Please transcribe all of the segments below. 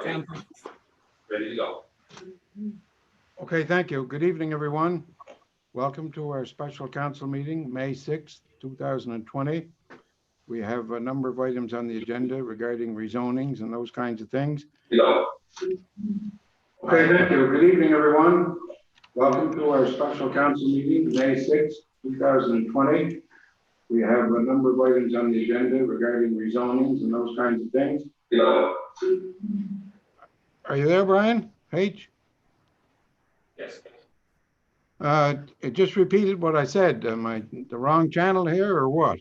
Okay, ready to go. Okay, thank you. Good evening, everyone. Welcome to our special council meeting, May 6th, 2020. We have a number of items on the agenda regarding rezonings and those kinds of things. Go. Okay, thank you. Good evening, everyone. Welcome to our special council meeting, May 6th, 2020. We have a number of items on the agenda regarding rezonings and those kinds of things. Go. Are you there, Brian? H? Yes. It just repeated what I said. Am I the wrong channel here or what?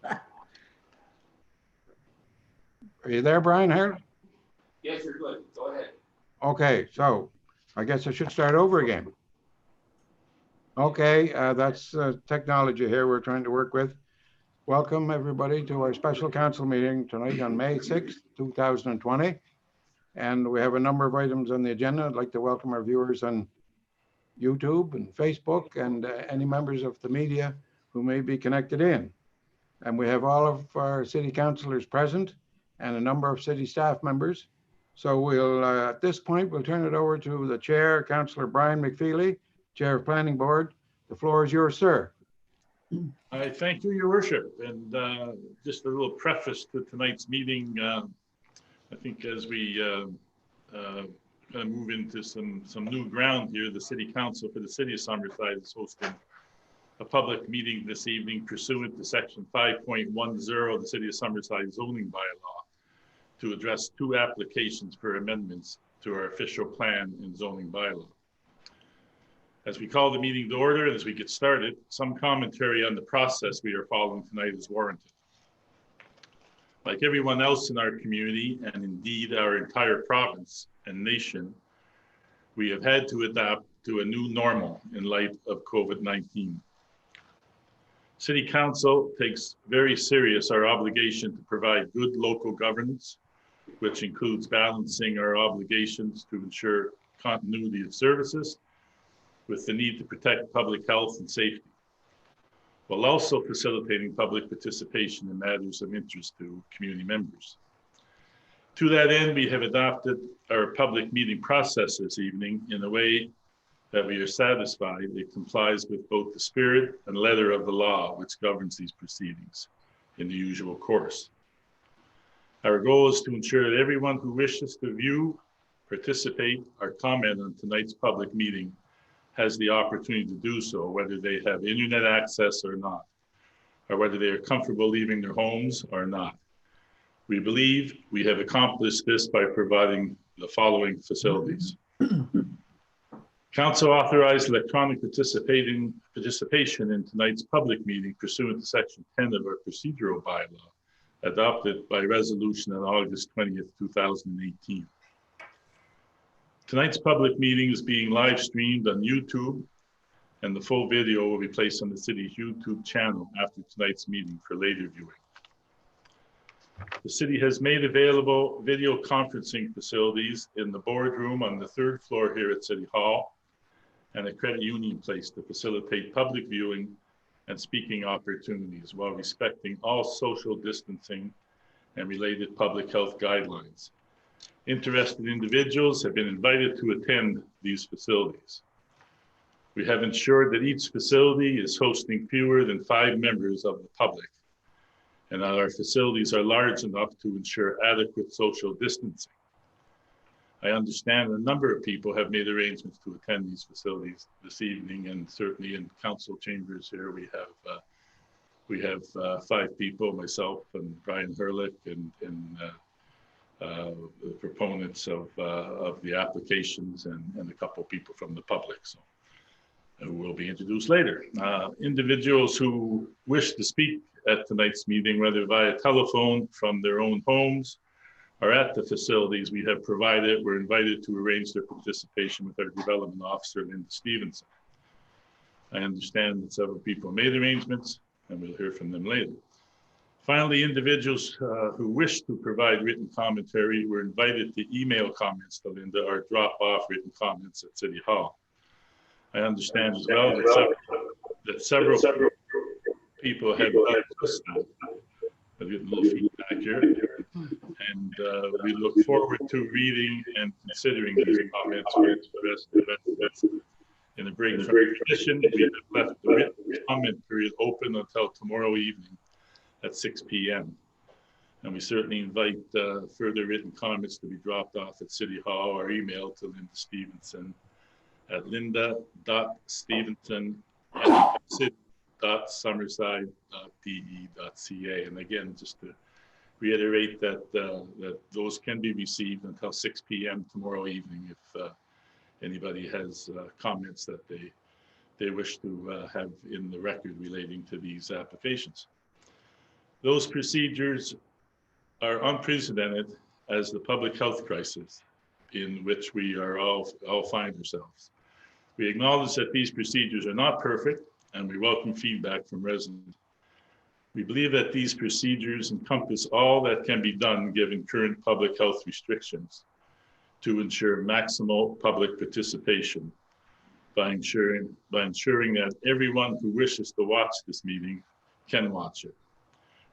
Are you there, Brian? Here? Yes, you're good. Go ahead. Okay, so I guess I should start over again. Okay, that's technology here we're trying to work with. Welcome, everybody, to our special council meeting tonight on May 6th, 2020. And we have a number of items on the agenda. I'd like to welcome our viewers on YouTube and Facebook and any members of the media who may be connected in. And we have all of our city councilors present and a number of city staff members. So we'll, at this point, we'll turn it over to the chair, Councillor Brian McFeely, Chair of Planning Board. The floor is yours, sir. I thank you, Your Worship, and just a little preface to tonight's meeting. I think as we kind of move into some new ground here, the City Council for the City of Summerside is hosting a public meeting this evening pursuant to Section 5.10 of the City of Summerside zoning bylaw to address two applications for amendments to our official plan and zoning bylaw. As we call the meeting to order and as we get started, some commentary on the process we are following tonight is warranted. Like everyone else in our community, and indeed our entire province and nation, we have had to adapt to a new normal in light of COVID-19. City Council takes very serious our obligation to provide good local governance, which includes balancing our obligations to ensure continuity of services with the need to protect public health and safety, while also facilitating public participation in matters of interest to community members. To that end, we have adopted our public meeting process this evening in a way that we are satisfied it complies with both the spirit and letter of the law which governs these proceedings in the usual course. Our goal is to ensure that everyone who wishes to view, participate, or comment on tonight's public meeting has the opportunity to do so, whether they have internet access or not, or whether they are comfortable leaving their homes or not. We believe we have accomplished this by providing the following facilities. Council authorized electronic participation in tonight's public meeting pursuant to Section 10 of our procedural bylaw, adopted by resolution on August 20th, 2018. Tonight's public meeting is being live streamed on YouTube, and the full video will be placed on the city's YouTube channel after tonight's meeting for later viewing. The city has made available video conferencing facilities in the boardroom on the 3rd floor here at City Hall and a credit union place to facilitate public viewing and speaking opportunities while respecting all social distancing and related public health guidelines. Interested individuals have been invited to attend these facilities. We have ensured that each facility is hosting fewer than 5 members of the public, and that our facilities are large enough to ensure adequate social distancing. I understand a number of people have made arrangements to attend these facilities this evening, and certainly in council chambers here we have 5 people, myself and Brian Herlick and the proponents of the applications and a couple of people from the public, so who will be introduced later. Individuals who wish to speak at tonight's meeting, whether via telephone from their own homes or at the facilities we have provided, were invited to arrange their participation with our development officer, Linda Stevenson. I understand that several people made arrangements, and we'll hear from them later. Finally, individuals who wish to provide written commentary were invited to email comments to Linda or drop off written comments at City Hall. I understand as well that several people have just getting a little feedback here, and we look forward to reading and considering these comments for the rest of the residents. In a break from tradition, we have left the written comment period open until tomorrow evening at 6 p.m. And we certainly invite further written comments to be dropped off at City Hall or emailed to Linda Stevenson at linda.stevenson@city.summerside.pe.ca. And again, just to reiterate that that those can be received until 6 p.m. tomorrow evening if anybody has comments that they wish to have in the record relating to these applications. Those procedures are unprecedented as the public health crisis in which we are all find ourselves. We acknowledge that these procedures are not perfect, and we welcome feedback from residents. We believe that these procedures encompass all that can be done given current public health restrictions to ensure maximal public participation by ensuring that everyone who wishes to watch this meeting can watch it,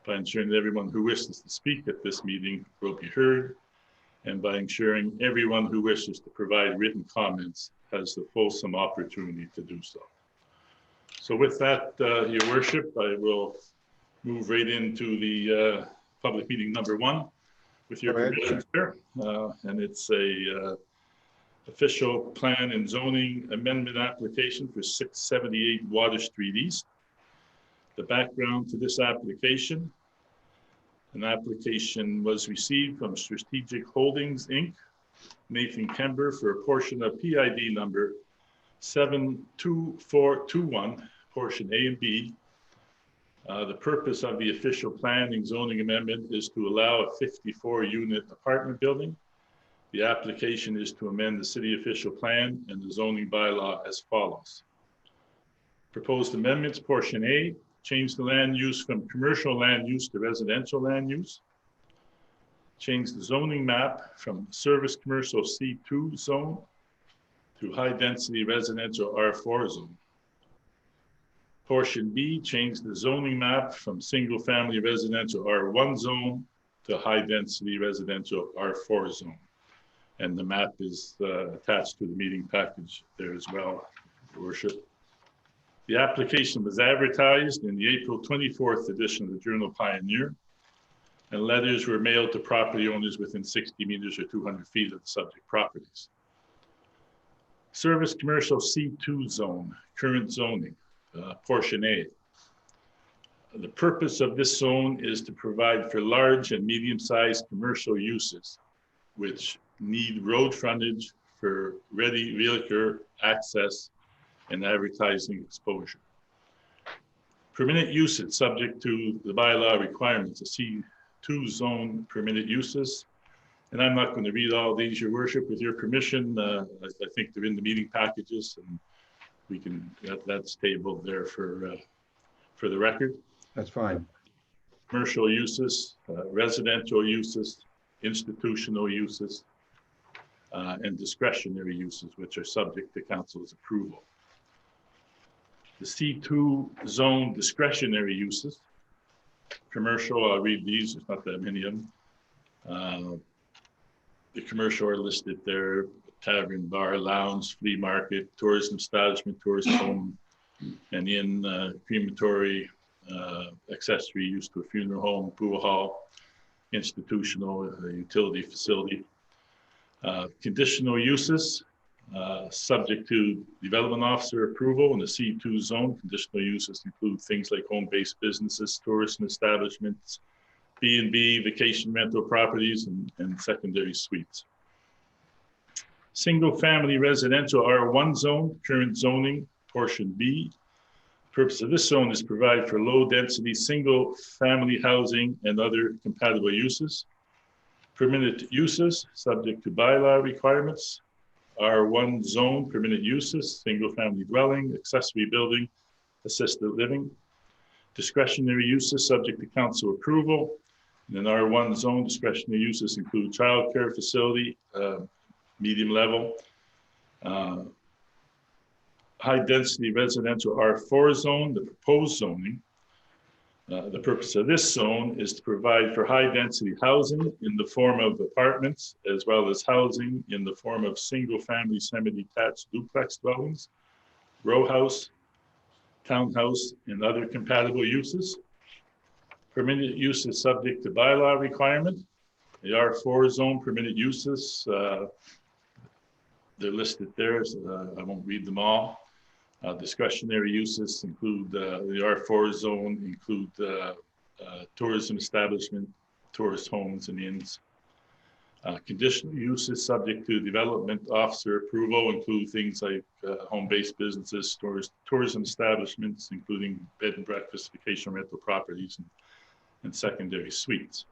by ensuring that everyone who wishes to speak at this meeting will be heard, and by ensuring everyone who wishes to provide written comments has the fulsome opportunity to do so. So with that, Your Worship, I will move right into the public meeting number 1 with your permission, sir. And it's a official plan and zoning amendment application for 678 Water Street East. The background to this application: an application was received from Strategic Holdings, Inc., Nathan Kember, for a portion of PID number 72421, portion A and B. The purpose of the official planning zoning amendment is to allow a 54-unit apartment building. The application is to amend the city official plan and the zoning bylaw as follows. Proposed amendments: portion A, change the land use from commercial land use to residential land use. Change the zoning map from service commercial C2 zone to high density residential R4 zone. Portion B, change the zoning map from single family residential R1 zone to high density residential R4 zone. And the map is attached to the meeting package there as well, Your Worship. The application was advertised in the April 24th edition of the Journal Pioneer, and letters were mailed to property owners within 60 meters or 200 feet of the subject properties. Service commercial C2 zone, current zoning, portion A. The purpose of this zone is to provide for large and medium-sized commercial uses, which need road frontage for ready vehicle access and advertising exposure. Permitted uses subject to the bylaw requirements of C2 zone permitted uses. And I'm not going to read all these, Your Worship, with your permission. I think they're in the meeting packages, and we can, that's tabled there for the record. That's fine. Commercial uses, residential uses, institutional uses, and discretionary uses, which are subject to council's approval. The C2 zone discretionary uses, commercial, I'll read these, there's not that many of them. The commercial are listed there: tavern, bar, lounge, flea market, tourism establishment, tourist home, and inn, crematory, accessory use to a funeral home, pool hall, institutional, utility facility. Conditional uses, subject to development officer approval in the C2 zone. Conditional uses include things like home-based businesses, tourism establishments, B&B, vacation rental properties, and secondary suites. Single-family residential R1 zone, current zoning, portion B. The purpose of this zone is to provide for low-density single-family housing and other compatible uses. Permitted uses, subject to bylaw requirements. R1 zone, permitted uses, single-family dwelling, accessory building, assisted living. Discretionary uses, subject to council approval. And in R1 zone, discretionary uses include childcare facility, medium level, high density residential R4 zone. The proposed zoning The purpose of this zone is to provide for high-density housing in the form of apartments, as well as housing in the form of single-family semi-detached duplex dwellings, row house, townhouse, and other compatible uses. Permitted use is subject to bylaw requirement. The R4 zone permitted uses, they're listed there, so I won't read them all. Discretionary uses include the R4 zone, include tourism establishment, tourist homes and inns. Conditional uses subject to development officer approval include things like home-based businesses, tourism establishments, including bed and breakfast, vacation rental properties, and secondary suites.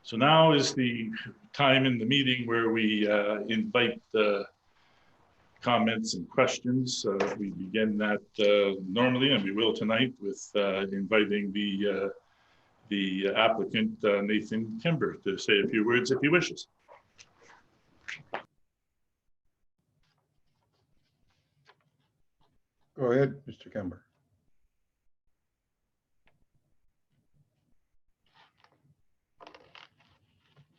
So now is the time in the meeting where we invite comments and questions. We begin that normally, and we will tonight, with inviting the applicant, Nathan Kimber, to say a few words if he wishes. Go ahead, Mr. Kember.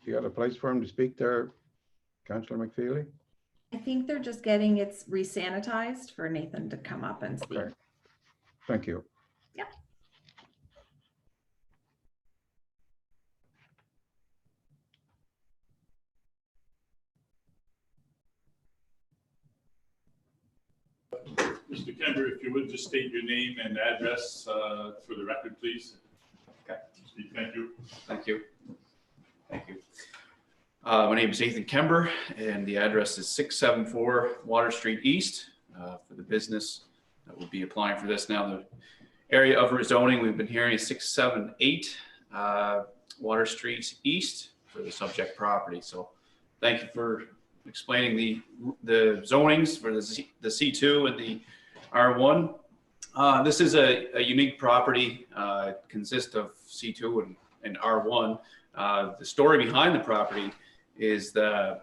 You got a place for him to speak there, Councillor McFeely? I think they're just getting it re-sanitized for Nathan to come up and speak. Okay. Thank you. Yep. Mr. Kimber, if you would just state your name and address for the record, please. Okay. Thank you. Thank you. Thank you. My name is Nathan Kember, and the address is 674 Water Street East for the business that will be applying for this. Now, the area of rezoning we've been hearing is 678 Water Street East for the subject property. So thank you for explaining the zonings for the C2 and the R1. This is a unique property. It consists of C2 and R1. The story behind the property is the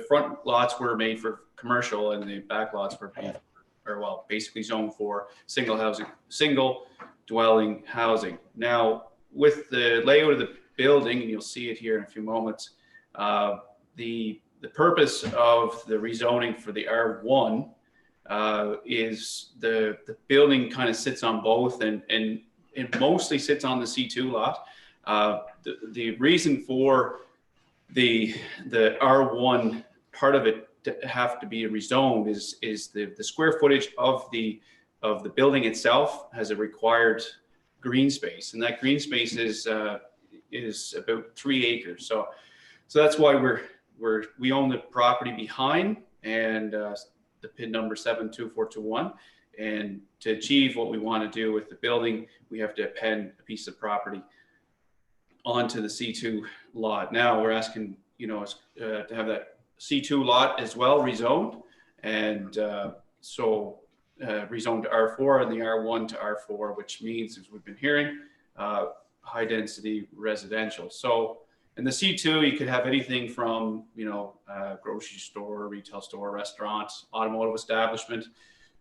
front lots were made for commercial and the back lots were made, or well, basically zoned for single dwelling housing. Now, with the layout of the building, and you'll see it here in a few moments, the purpose of the rezoning for the R1 is the building kind of sits on both, and it mostly sits on the C2 lot. The reason for the R1 part of it to have to be rezoned is the square footage of the building itself has a required green space, and that green space is about 3 acres. So that's why we own the property behind, and the PIN number 72421. And to achieve what we want to do with the building, we have to append a piece of property onto the C2 lot. Now we're asking, to have that C2 lot as well rezoned, and so rezoned to R4 and the R1 to R4, which means, as we've been hearing, high density residential. So in the C2, you could have anything from, grocery store, retail store, restaurants, automotive establishment,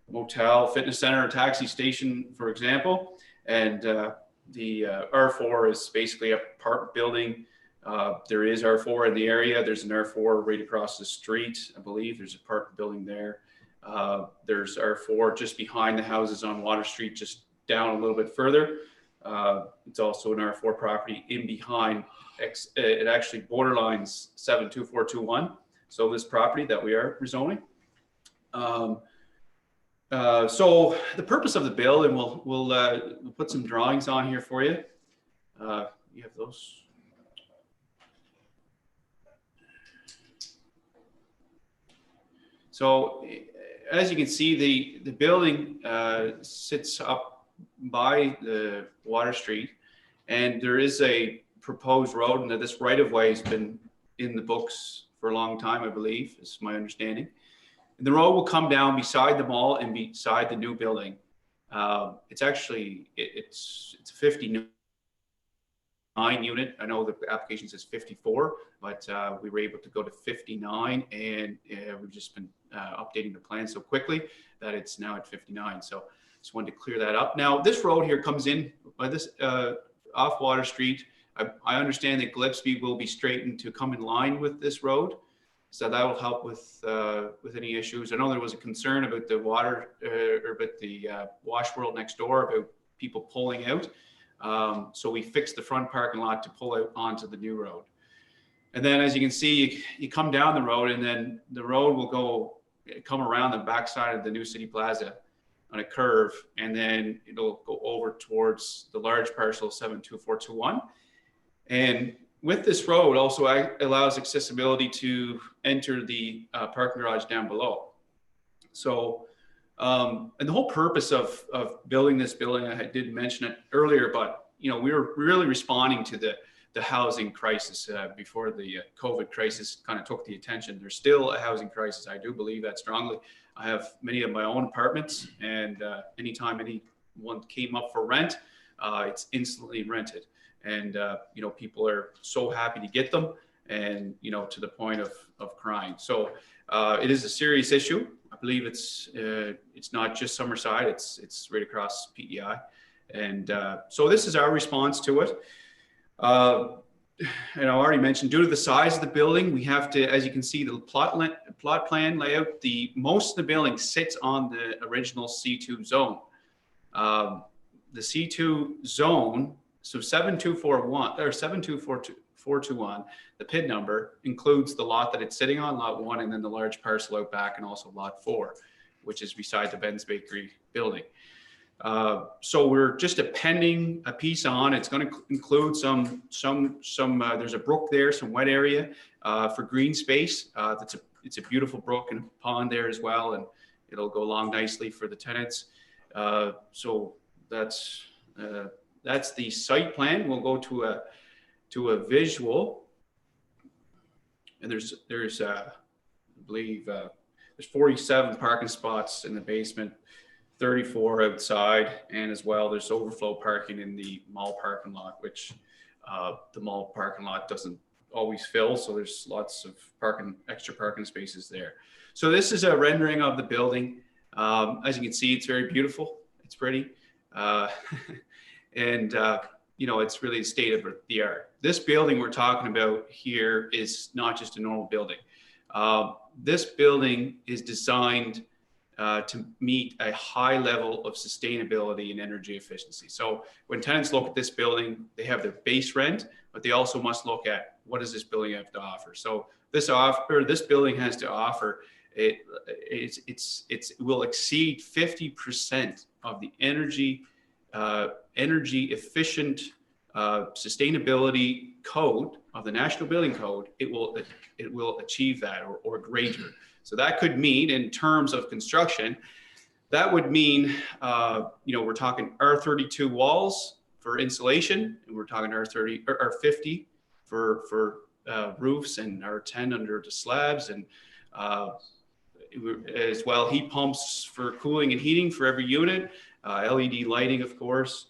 motel, fitness center, taxi station, for example. And the R4 is basically a apartment building. There is R4 in the area. There's an R4 right across the street, I believe. There's an apartment building there. There's R4 just behind the houses on Water Street, just down a little bit further. It's also an R4 property in behind. It actually borderlines 72421. So this property that we are rezoning. So the purpose of the bill, and we'll put some drawings on here for you. You have those. So as you can see, the building sits up by the Water Street, and there is a proposed road, and this right of way has been in the books for a long time, I believe, is my understanding. And the road will come down beside the mall and beside the new building. It's actually, it's a 59 unit. I know the application says 54, but we were able to go to 59, and we've just been updating the plan so quickly that it's now at 59. So Just wanted to clear that up. Now, this road here comes in by this off Water Street. I understand that Gillespie will be straightened to come in line with this road. So that will help with any issues. I know there was a concern about the water or about the wash world next door about people pulling out. So we fixed the front parking lot to pull out onto the new road. And then as you can see, you come down the road and then the road will come around the backside of the New City Plaza on a curve, and then it'll go over towards the large parcel 72421. And with this road also allows accessibility to enter the parking garage down below. So, and the whole purpose of building this building, I did mention it earlier, but we were really responding to the housing crisis before the COVID crisis kind of took the attention. There's still a housing crisis. I do believe that strongly. I have many of my own apartments, and anytime anyone came up for rent, it's instantly rented. And, people are so happy to get them, and, to the point of crying. So it is a serious issue. I believe it's not just Summerside, it's right across PEI. And so this is our response to it. And I already mentioned, due to the size of the building, we have to, as you can see, the plot plan layout, most of the building sits on the original C2 zone. The C2 zone, so 7241 or 72421, the PID number includes the lot that it's sitting on, lot 1, and then the large parcel out back, and also lot 4, which is beside the Ben's Bakery building. So we're just appending a piece on. It's going to include some there's a brook there, some wet area for green space. It's a beautiful brook and pond there as well, and it'll go along nicely for the tenants. So that's the site plan. We'll go to a visual, and there's I believe there's 47 parking spots in the basement, 34 outside, and as well there's overflow parking in the mall parking lot, which the mall parking lot doesn't always fill, so there's lots of extra parking spaces there. So this is a rendering of the building. As you can see, it's very beautiful, it's pretty, and it's really state of the art. This building we're talking about here is not just a normal building. This building is designed to meet a high level of sustainability and energy efficiency. So when tenants look at this building, they have their base rent, but they also must look at what does this building have to offer. So this building has to offer, it will exceed 50% of the energy efficient sustainability code of the National Building Code. It will achieve that or greater. So that could mean, in terms of construction, that would mean, we're talking R32 walls for insulation, and we're talking R30 or R50 for roofs, and R10 under the slabs, and as well heat pumps for cooling and heating for every unit, LED lighting, of course.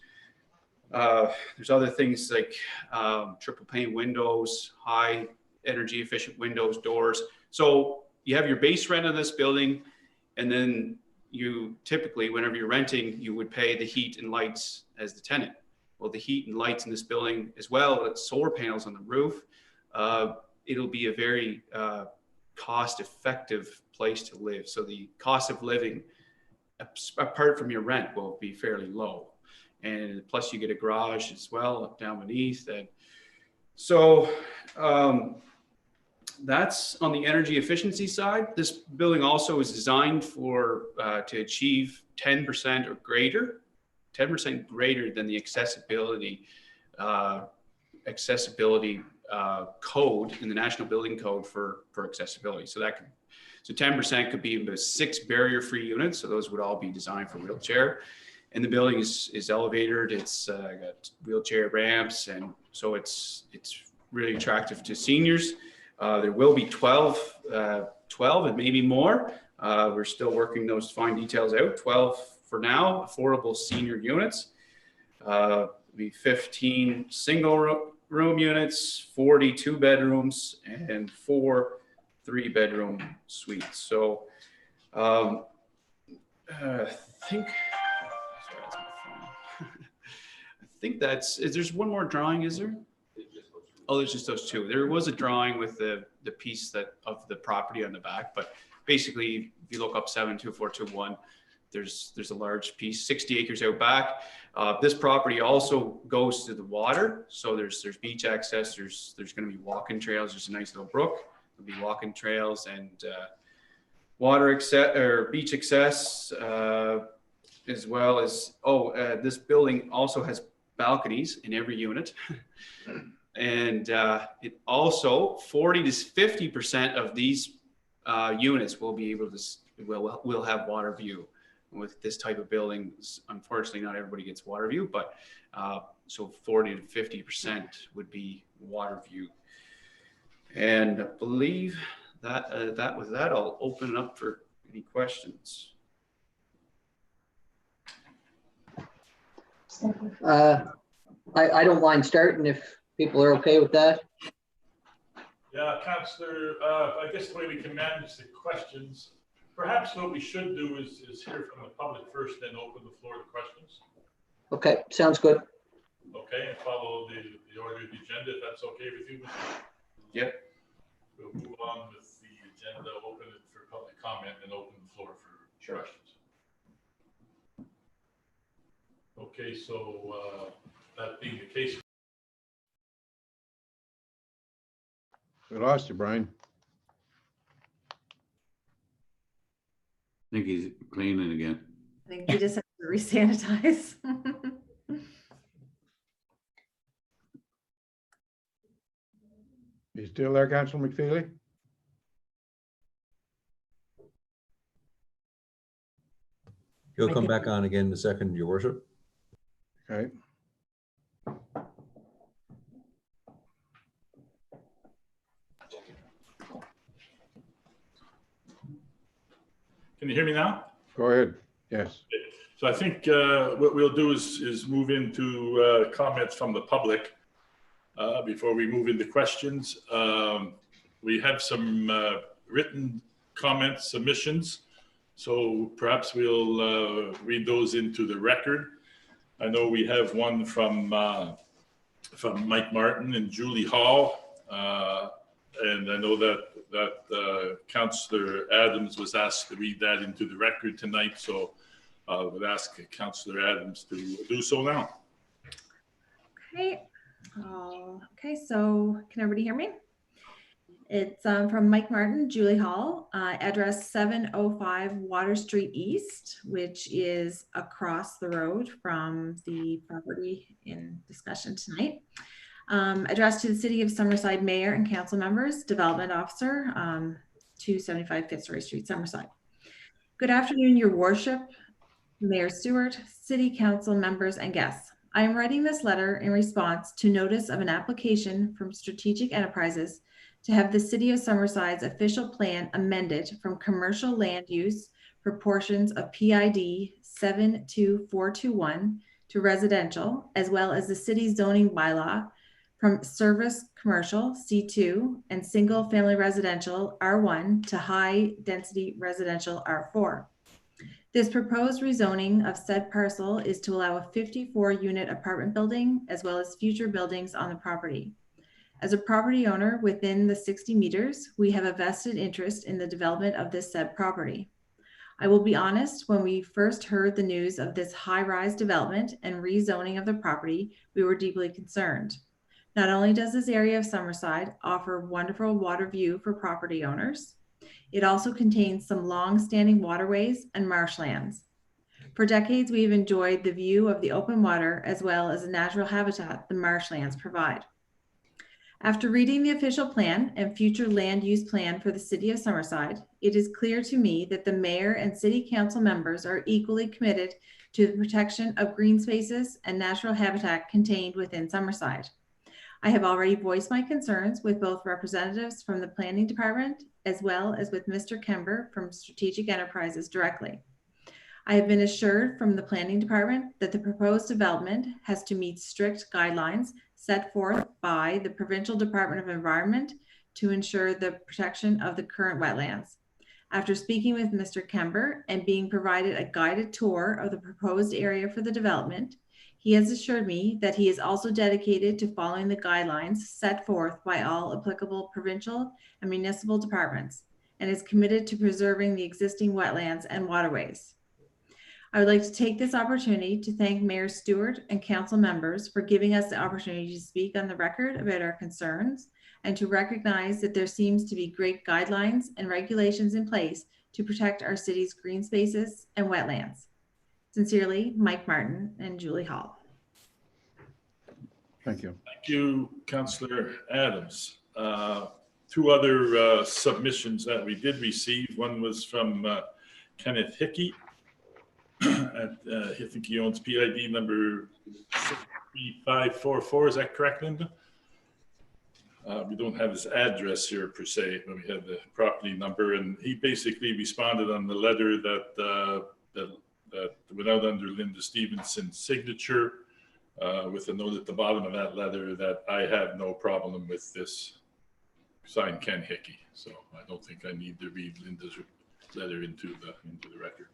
There's other things like triple pane windows, high energy efficient windows, doors. So you have your base rent of this building, and then you typically, whenever you're renting, you would pay the heat and lights as the tenant. Well, the heat and lights in this building, as well as solar panels on the roof, it'll be a very cost-effective place to live. So the cost of living, apart from your rent, will be fairly low. And plus you get a garage as well up down beneath. And so that's on the energy efficiency side. This building also is designed to achieve 10% or greater, 10% greater than the accessibility code in the National Building Code for accessibility. So 10% could be about 6 barrier-free units. So those would all be designed for wheelchair. And the building is elevated. It's got wheelchair ramps, and so it's really attractive to seniors. There will be 12 and maybe more. We're still working those fine details out. 12 for now, affordable senior units. Be 15 single room units, 42 bedrooms, and 4 3-bedroom suites. So I think think there's one more drawing, is there? Oh, there's just those two. There was a drawing with the piece of the property on the back, but basically if you look up 72421, there's a large piece, 60 acres out back. This property also goes to the water. So there's beach access. There's going to be walking trails. There's a nice little brook. There'll be walking trails and water access or beach access, as well as, this building also has balconies in every unit. And it also 40 to 50% of these units will be able to will have water view. With this type of building, unfortunately, not everybody gets water view, but so 40 to 50% would be water view. And I believe that with that, I'll open it up for any questions. I don't mind starting if people are okay with that. Yeah, Councillor, I guess the way we can manage the questions, perhaps what we should do is hear from the public first, then open the floor to questions. Okay, sounds good. Okay, and follow the order of the agenda, if that's okay with you, Mr. Yep. We'll move on with the agenda, open it for public comment, and open the floor for questions. Okay, so that being the case. We lost you, Brian. I think he's cleaning again. I think he just has to re-sanitize. You still there, Councillor McFeely? He'll come back on again in a second, Your Worship. Okay. Can you hear me now? Go ahead. Yes. So I think what we'll do is move into comments from the public before we move into questions. We have some written comments, submissions, so perhaps we'll read those into the record. I know we have one from Mike Martin and Julie Hall, and I know that Councillor Adams was asked to read that into the record tonight, so I would ask Councillor Adams to do so now. Okay. Okay, so can everybody hear me? It's from Mike Martin, Julie Hall, address 705 Water Street East, which is across the road from the property in discussion tonight. Addressed to the City of Summerside Mayor and Council members, Development Officer, 275 Fitzroy Street, Summerside. Good afternoon, Your Worship, Mayor Stewart, City Council members and guests. I am writing this letter in response to notice of an application from Strategic Enterprises to have the City of Summerside's official plan amended from commercial land use for portions of PID 72421 to residential, as well as the city's zoning bylaw from service commercial C2 and single family residential R1 to high density residential R4. This proposed rezoning of said parcel is to allow a 54-unit apartment building as well as future buildings on the property. As a property owner within the 60 meters, we have a vested interest in the development of this said property. I will be honest, when we first heard the news of this high-rise development and rezoning of the property, we were deeply concerned. Not only does this area of Summerside offer wonderful water view for property owners, it also contains some long-standing waterways and marshlands. For decades, we've enjoyed the view of the open water as well as the natural habitat the marshlands provide. After reading the official plan and future land use plan for the City of Summerside, it is clear to me that the Mayor and City Council members are equally committed to the protection of green spaces and natural habitat contained within Summerside. I have already voiced my concerns with both representatives from the Planning Department as well as with Mr. Kember from Strategic Enterprises directly. I have been assured from the Planning Department that the proposed development has to meet strict guidelines set forth by the Provincial Department of Environment to ensure the protection of the current wetlands. After speaking with Mr. Kember and being provided a guided tour of the proposed area for the development, He has assured me that he is also dedicated to following the guidelines set forth by all applicable provincial and municipal departments and is committed to preserving the existing wetlands and waterways. I would like to take this opportunity to thank Mayor Stewart and council members for giving us the opportunity to speak on the record about our concerns and to recognize that there seems to be great guidelines and regulations in place to protect our city's green spaces and wetlands. Sincerely, Mike Martin and Julie Hall. Thank you. Thank you, Councillor Adams. Two other submissions that we did receive. One was from Kenneth Hickey. I think he owns PID number 63544. Is that correct, Linda? We don't have his address here per se, but we have the property number. And he basically responded on the letter that went out under Linda Stevenson's signature with a note at the bottom of that letter that I have no problem with this, signed Ken Hickey. So I don't think I need to read Linda's letter into the record.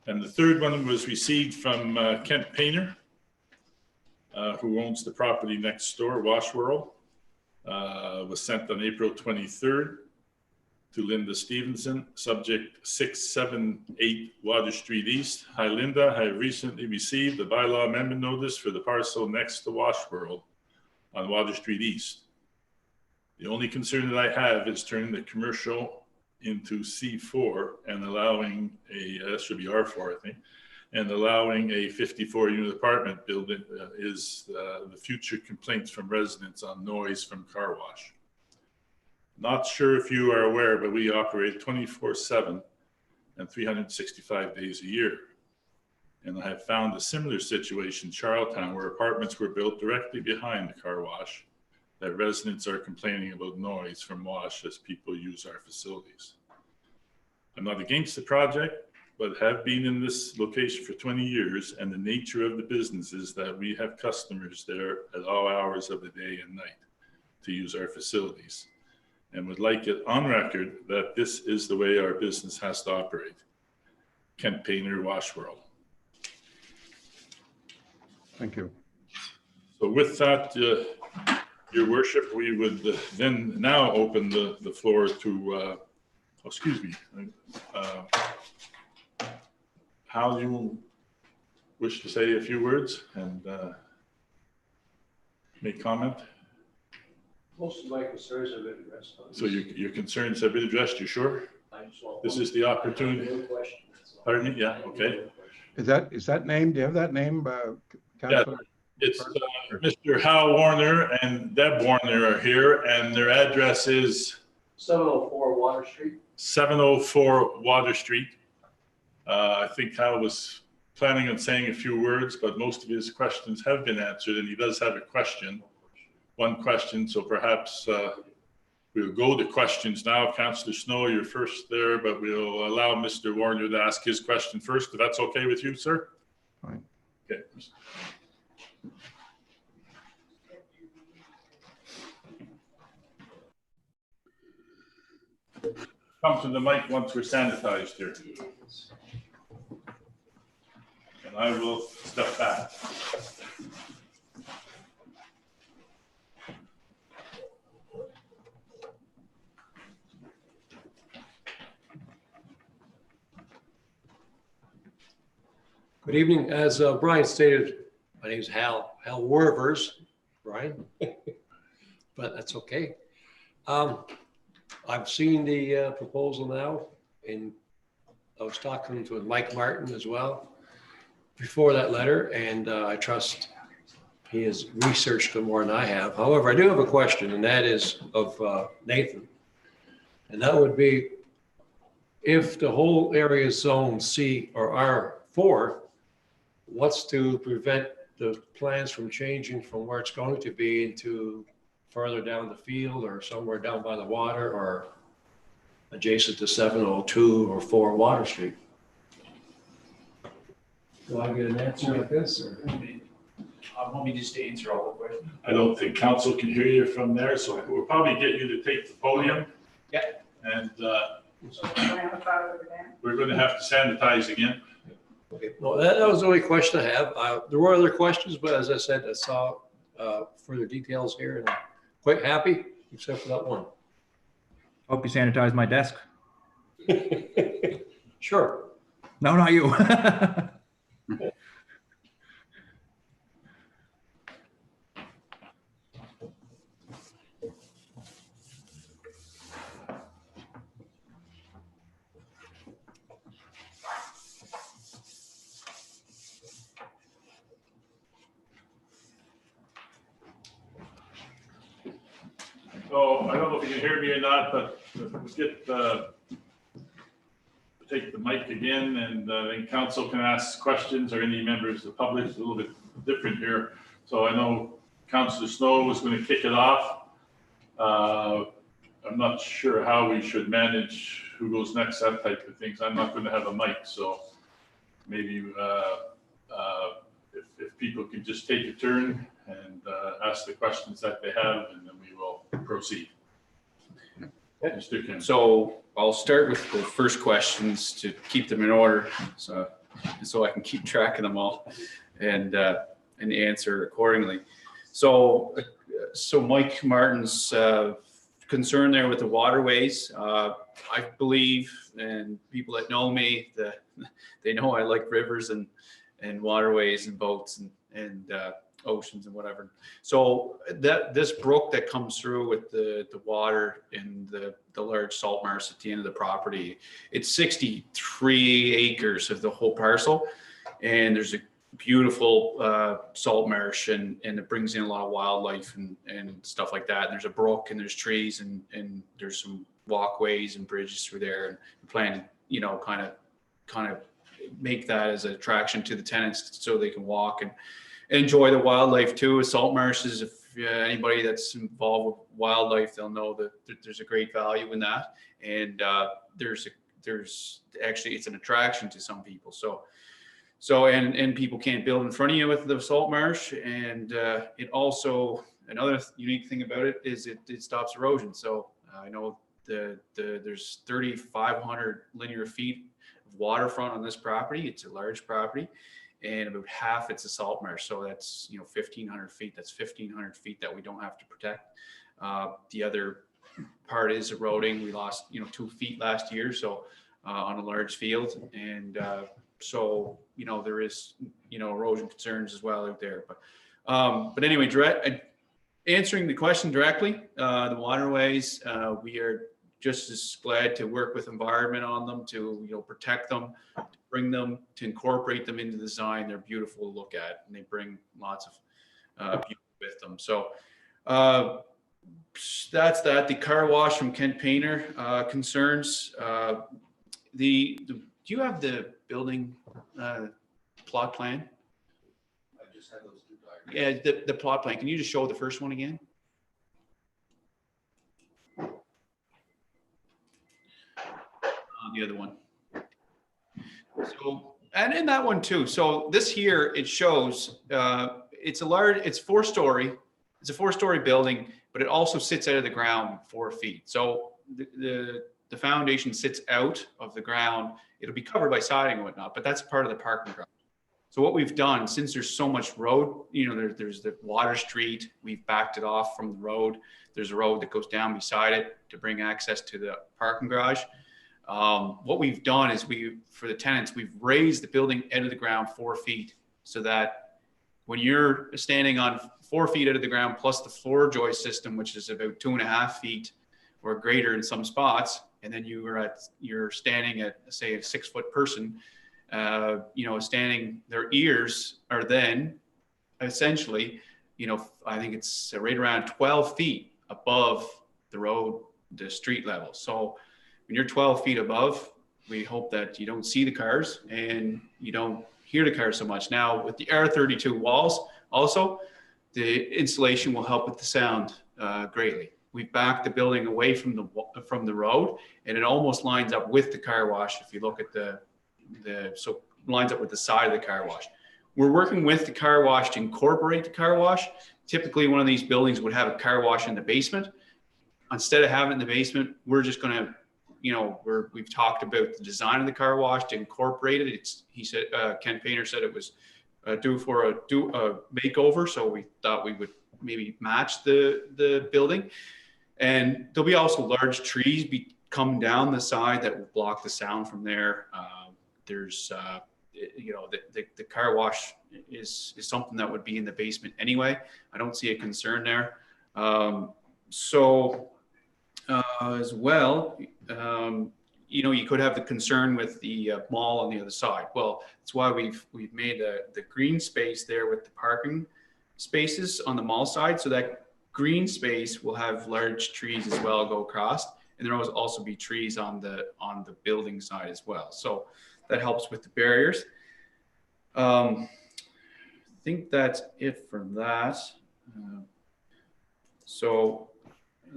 And the third one was received from Kent Painter, who owns the property next door, Wash World. Was sent on April 23rd to Linda Stevenson, subject 678 Water Street East. Hi, Linda. I recently received the bylaw amendment notice for the parcel next to Wash World on Water Street East. The only concern that I have is turning the commercial into C4 and allowing that should be R4, I think, and allowing a 54-unit apartment building is the future complaints from residents on noise from car wash. Not sure if you are aware, but we operate 24/7 and 365 days a year. And I have found a similar situation in Charlottetown where apartments were built directly behind the car wash, that residents are complaining about noise from wash as people use our facilities. I'm not against the project, but have been in this location for 20 years, and the nature of the business is that we have customers there at all hours of the day and night to use our facilities, and would like it on record that this is the way our business has to operate. Kent Painter, Wash World. Thank you. So with that, Your Worship, we would then now open the floor to, excuse me, how do you wish to say a few words and make comment? Most of my concerns have been addressed. So your concerns have been addressed, you sure? This is the opportunity. No question. Pardon me? Yeah, okay. Is that name? Do you have that name? Councillor? It's Mr. Hal Warner and Deb Warner are here, and their address is 704 Water Street. 704 Water Street. I think Hal was planning on saying a few words, but most of his questions have been answered, and he does have a question. One question, so perhaps we'll go to questions now. Councillor Snow, you're first there, but we'll allow Mr. Warner to ask his question first, if that's okay with you, sir? Fine. Okay. Come to the mic once we're sanitized here. And I will step back. Good evening. As Brian stated, my name is Hal Wervers, Brian, but that's okay. I've seen the proposal now, and I was talking to Mike Martin as well before that letter, and I trust he has researched it more than I have. However, I do have a question, and that is of Nathan, and that would be, if the whole area is zone C or R4, what's to prevent the plans from changing from where it's going to be into further down the field or somewhere down by the water or adjacent to 702 or 4 Water Street? Do I get an answer like this, or? Want me just to answer all the questions? I don't think council can hear you from there, so we'll probably get you to take the podium. Yeah. And we're going to have to sanitize again. Okay, no, that was the only question I have. There were other questions, but as I said, I saw further details here and I'm quite happy, except for that one. Hope you sanitized my desk. Sure. No, not you. So I don't know if you can hear me or not, but let's get take the mic again, and then council can ask questions, or any members of the public. It's a little bit different here. So I know Councillor Snow was going to kick it off. I'm not sure how we should manage who goes next, that type of things. I'm not going to have a mic, so maybe if people could just take a turn and ask the questions that they have, and then we will proceed. Mr. Kim. So I'll start with the first questions to keep them in order, so I can keep track of them all and answer accordingly. So Mike Martin's concern there with the waterways, I believe, and people that know me, they know I like rivers and waterways and boats and oceans and whatever. So this brook that comes through with the water in the large salt marsh at the end of the property, it's 63 acres of the whole parcel, and there's a beautiful salt marsh, and it brings in a lot of wildlife and stuff like that. And there's a brook and there's trees and there's some walkways and bridges through there, and we plan to kind of make that as an attraction to the tenants so they can walk and enjoy the wildlife too. Salt marshes, if anybody that's involved with wildlife, they'll know that there's a great value in that, and there's actually, it's an attraction to some people. So and people can't build in front of you with the salt marsh, and it also, another unique thing about it is it stops erosion. So I know there's 3,500 linear feet of waterfront on this property. It's a large property, and about half it's a salt marsh. So that's 1,500 feet. That's 1,500 feet that we don't have to protect. The other part is eroding. We lost 2 feet last year, so on a large field, and so there is erosion concerns as well out there. But anyway, answering the question directly, the waterways, we are just as glad to work with environment on them, to protect them, to bring them, to incorporate them into the design. They're beautiful to look at, and they bring lots of beauty with them. So that's that. The car wash from Kent Painter concerns. Do you have the building plot plan? I just had those two diagrams. Yeah, the plot plan. Can you just show the first one again? The other one. So, and in that one too. So this here, it shows it's a 4-story. It's a 4-story building, but it also sits out of the ground 4 feet. So the foundation sits out of the ground. It'll be covered by siding and whatnot, but that's part of the parking garage. So what we've done, since there's so much road, there's the Water Street, we've backed it off from the road. There's a road that goes down beside it to bring access to the parking garage. What we've done is for the tenants, we've raised the building out of the ground 4 feet, so that when you're standing on 4 feet out of the ground, plus the floor joist system, which is about 2.5 feet or greater in some spots, and then you're standing at, say, a 6-foot person, standing, their ears are then essentially, I think it's right around 12 feet above the road, the street level. So when you're 12 feet above, we hope that you don't see the cars and you don't hear the cars so much. Now with the R32 walls, also the insulation will help with the sound greatly. We backed the building away from the road, and it almost lines up with the car wash. If you look at so lines up with the side of the car wash. We're working with the car wash to incorporate the car wash. Typically, one of these buildings would have a car wash in the basement. Instead of having it in the basement, we're just going to we've talked about the design of the car wash to incorporate it. He said, Ken Painter said it was due for a makeover. So we thought we would maybe match the building. And there'll be also large trees come down the side that will block the sound from there. There's, the car wash is something that would be in the basement anyway. I don't see a concern there. As well, you could have the concern with the mall on the other side. Well, that's why we've made the green space there with the parking spaces on the mall side. So that green space will have large trees as well go across, and there will also be trees on the building side as well. So that helps with the barriers. I think that's it for that. So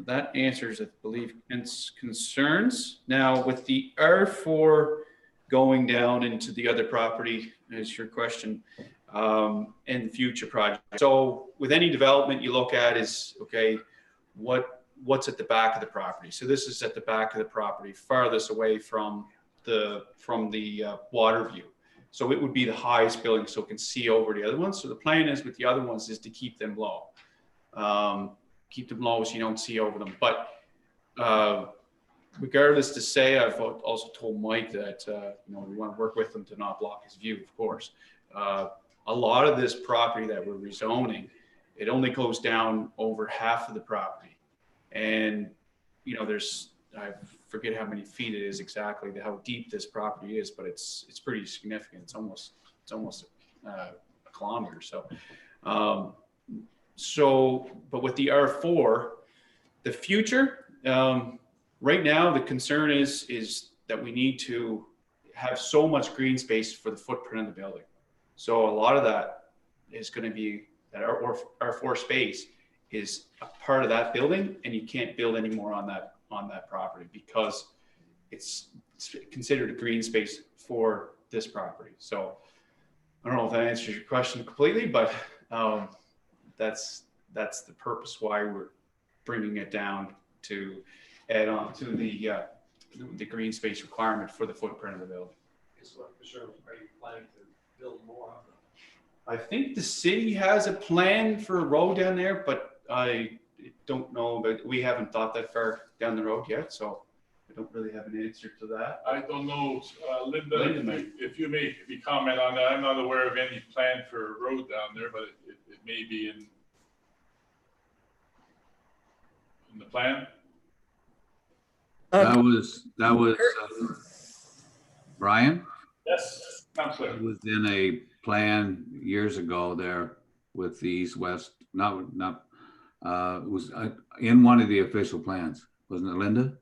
that answers, I believe, Kent's concerns. Now, with the R4 going down into the other property, is your question, and future projects. So with any development you look at is, okay, what's at the back of the property? So this is at the back of the property, farthest away from the water view. So it would be the highest building, so it can see over the other ones. So the plan is with the other ones is to keep them low. Keep them low so you don't see over them. But regardless to say, I've also told Mike that we want to work with them to not block his view, of course. A lot of this property that we're rezoning, it only goes down over half of the property. And, I forget how many feet it is exactly, how deep this property is, but it's pretty significant. It's almost a kilometer. But with the R4, the future, right now, the concern is that we need to have so much green space for the footprint of the building. So a lot of that is going to be that R4 space is a part of that building, and you can't build anymore on that property because it's considered a green space for this property. So I don't know if that answers your question completely, but that's the purpose why we're bringing it down to add on to the green space requirement for the footprint of the building. Are you planning to build more of them? I think the city has a plan for a road down there, but I don't know, but we haven't thought that far down the road yet, so I don't really have an answer to that. I don't know, Linda, if you may comment on that. I'm not aware of any plan for a road down there, but it may be in the plan. That was Brian? Yes, Councillor. It was in a plan years ago there with the east-west, it was in one of the official plans, wasn't it, Linda?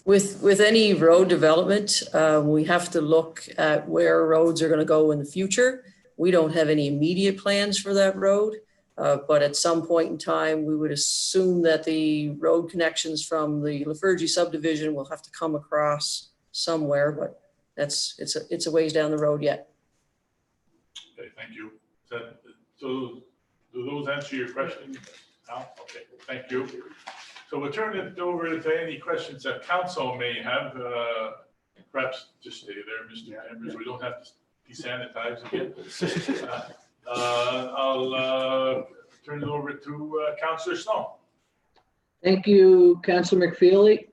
With any road development, we have to look at where roads are going to go in the future. We don't have any immediate plans for that road, but at some point in time, we would assume that the road connections from the Lafergie subdivision will have to come across somewhere, but it's a ways down the road yet. Okay, thank you. So do those answer your question, Al? Okay, thank you. So we'll turn it over to any questions that council may have. Perhaps just stay there, Mr. Chambers. We don't have to desanitize again. I'll turn it over to Councillor Snow. Thank you, Councillor McFeely.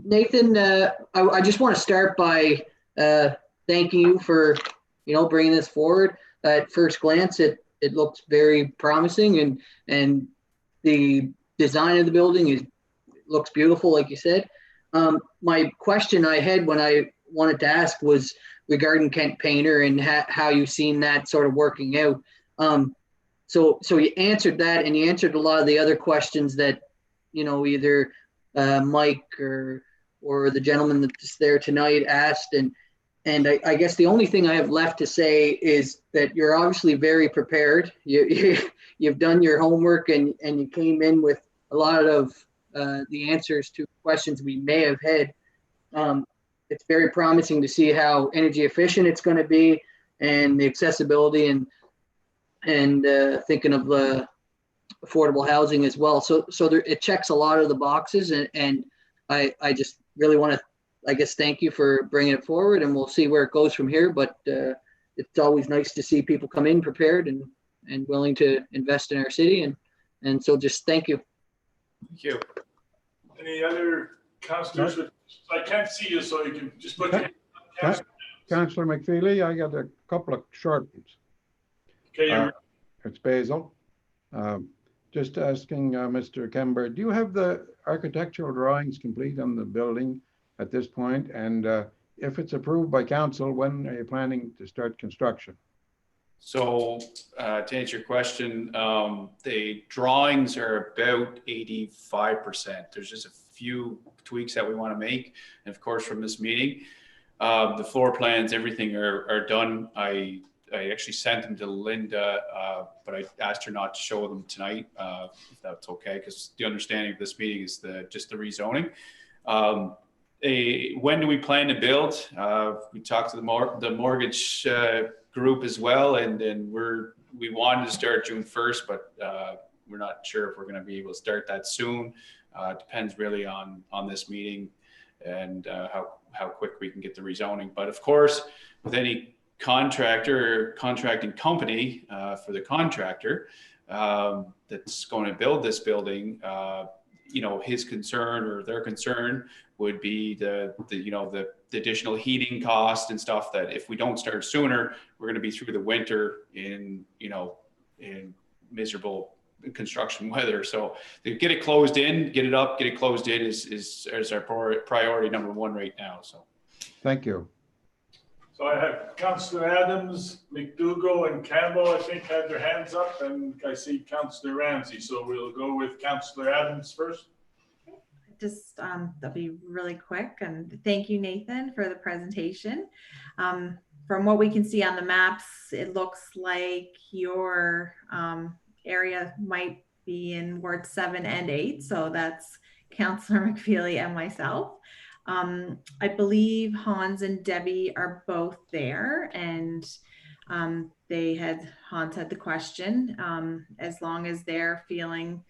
Nathan, I just want to start by thanking you for bringing this forward. At first glance, it looks very promising, and the design of the building looks beautiful, like you said. My question I had when I wanted to ask was regarding Kent Painter and how you've seen that sort of working out. So you answered that, and you answered a lot of the other questions that either Mike or the gentleman that's there tonight asked, and I guess the only thing I have left to say is that you're obviously very prepared. You've done your homework, and you came in with a lot of the answers to questions we may have had. It's very promising to see how energy efficient it's going to be, and the accessibility, and thinking of affordable housing as well. So it checks a lot of the boxes, and I just really want to, I guess, thank you for bringing it forward, and we'll see where it goes from here. But it's always nice to see people come in prepared and willing to invest in our city. And so just thank you. Thank you. Any other councillors? I can't see you, so you can just put your hand up. Councillor McFeely, I got a couple of short ones. Okay, It's Basil. Just asking Mr. Kember, do you have the architectural drawings complete on the building at this point? And if it's approved by council, when are you planning to start construction? So to answer your question, the drawings are about 85%. There's just a few tweaks that we want to make. And of course, from this meeting, the floor plans, everything are done. I actually sent them to Linda, but I asked her not to show them tonight, if that's okay, because the understanding of this meeting is just the rezoning. When do we plan to build? We talked to the mortgage group as well, and we wanted to start June 1st, but we're not sure if we're going to be able to start that soon. It depends really on this meeting and how quick we can get the rezoning. But of course, with any contractor or contracting company, for the contractor that's going to build this building, his concern or their concern would be the additional heating cost and stuff, that if we don't start sooner, we're going to be through the winter in miserable construction weather. So to get it closed in, get it closed in is our priority number one right now. So thank you. so I have Councillor Adams, McDougall, and Campbell, I think, had their hands up, and I see Councillor Ramsey. So we'll go with Councillor Adams first. Just that'll be really quick, and thank you, Nathan, for the presentation. From what we can see on the maps, it looks like your area might be in Ward 7 and 8, so that's Councillor McFeely and myself. I believe Hans and Debbie are both there, and Hans had the question, as long as they're feeling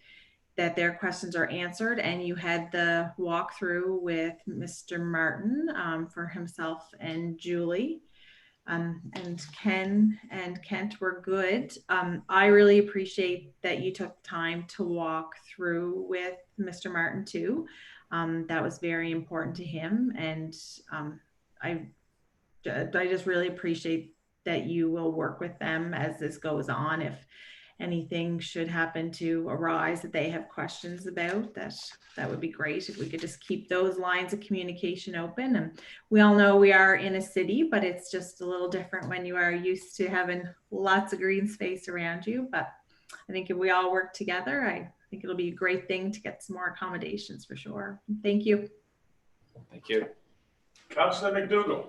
that their questions are answered, and you had the walkthrough with Mr. Martin for himself and Julie, and Ken and Kent were good. I really appreciate that you took time to walk through with Mr. Martin too. That was very important to him, and I just really appreciate that you will work with them as this goes on. If anything should happen to arise that they have questions about, that would be great if we could just keep those lines of communication open. And we all know we are in a city, but it's just a little different when you are used to having lots of green space around you. But I think if we all work together, I think it'll be a great thing to get some more accommodations for sure. Thank you. Thank you. Councillor McDougall.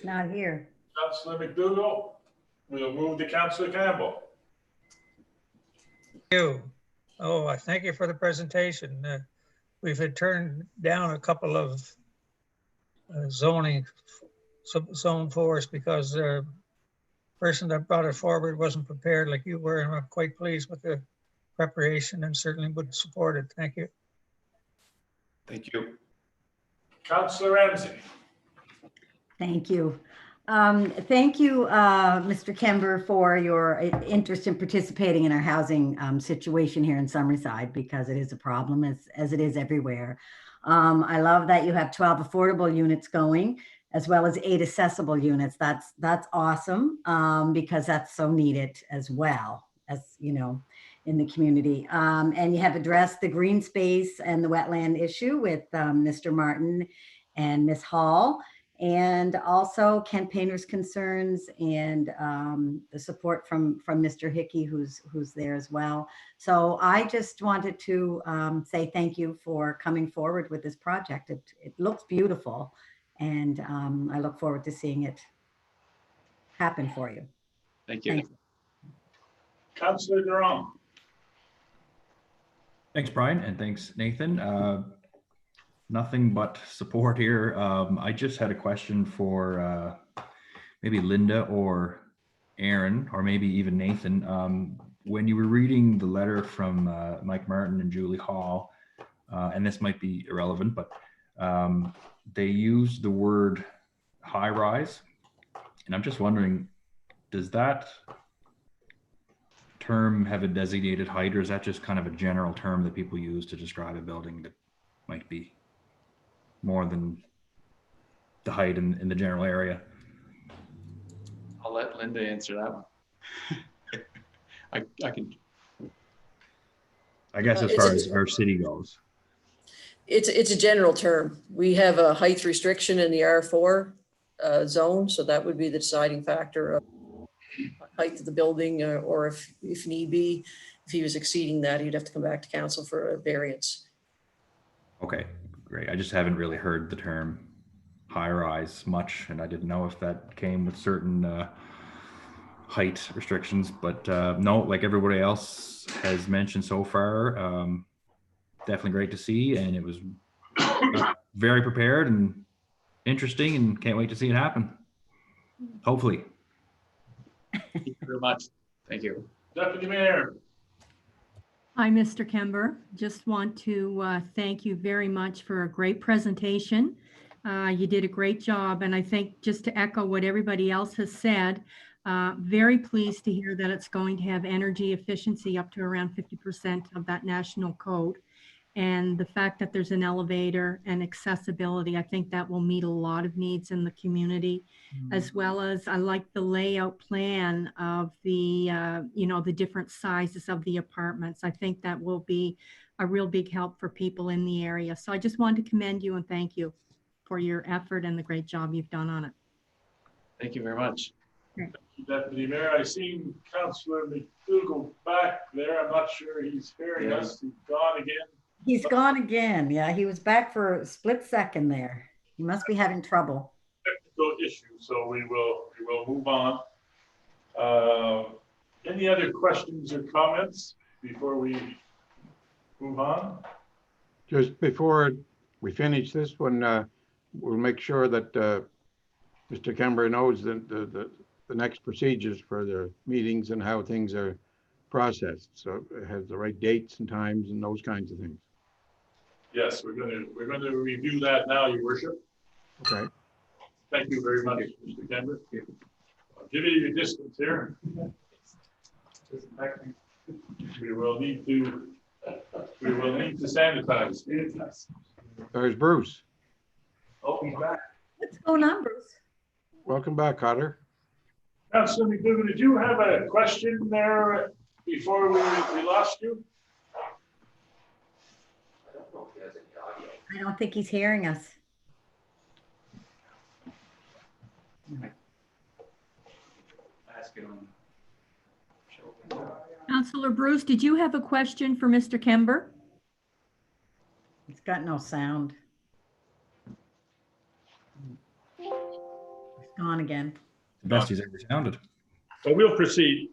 Not here. Councillor McDougall. We'll move to Councillor Campbell. Thank you. Oh, I thank you for the presentation. We've had turned down a couple of zone for us because the person that brought it forward wasn't prepared like you were, and I'm quite pleased with the preparation and certainly would support it. Thank you. Thank you. Councillor Ramsey. Thank you. Thank you, Mr. Kember, for your interest in participating in our housing situation here in Summerside, because it is a problem as it is everywhere. I love that you have 12 affordable units going, as well as 8 accessible units. That's awesome, because that's so needed as well, as you know, in the community. And you have addressed the green space and the wetland issue with Mr. Martin and Ms. Hall, and also Ken Painter's concerns and the support from Mr. Hickey, who's there as well. So I just wanted to say thank you for coming forward with this project. It looks beautiful, and I look forward to seeing it happen for you. Thank you. Thanks. Councillor Durham. Thanks, Brian, and thanks, Nathan. Nothing but support here. I just had a question for maybe Linda or Aaron, or maybe even Nathan, when you were reading the letter from Mike Martin and Julie Hall, and this might be irrelevant, but they used the word high rise. And I'm just wondering, does that term have a designated height, or is that just kind of a general term that people use to describe a building that might be more than the height in the general area? I'll let Linda answer that one. I can. I guess as far as our city goes. It's a general term. We have a height restriction in the R4 zone, so that would be the deciding factor of height of the building, or if need be, if he was exceeding that, he'd have to come back to council for a variance. Okay, great. I just haven't really heard the term high rise much, and I didn't know if that came with certain height restrictions, but no, like everybody else has mentioned so far, definitely great to see, and it was very prepared and interesting, and can't wait to see it happen. Hopefully. Thank you very much. Thank you. Deputy Mayor. Hi, Mr. Kember. Just want to thank you very much for a great presentation. You did a great job, and I think just to echo what everybody else has said, very pleased to hear that it's going to have energy efficiency up to around 50% of that national code. And the fact that there's an elevator and accessibility, I think that will meet a lot of needs in the community, as well as I like the layout plan of the, the different sizes of the apartments. I think that will be a real big help for people in the area. So I just wanted to commend you and thank you for your effort and the great job you've done on it. Thank you very much. Thank you, Deputy Mayor. I seen Councillor McDougall back there. I'm not sure he's hearing us. He's gone again. He's gone again. Yeah, he was back for a split second there. He must be having trouble. Technical issue, so we will move on. Any other questions or comments before we move on? Just before we finish this one, we'll make sure that Mr. Kember knows the next procedures for the meetings and how things are processed. So it has the right dates and times and those kinds of things. Yes, we're going to review that now, Your Worship. Okay. Thank you very much, Mr. Kember. I'll give you your distance here. We will need to sanitize. There's Bruce. Oh, he's back. What's going on, Bruce? Welcome back, Cotter. Councilor McDougall, did you have a question there before we lost you? I don't think he's hearing us. Ask it on. Councillor Bruce, did you have a question for Mr. Kember? He's got no sound. He's gone again. The best he's ever sounded. So we'll proceed.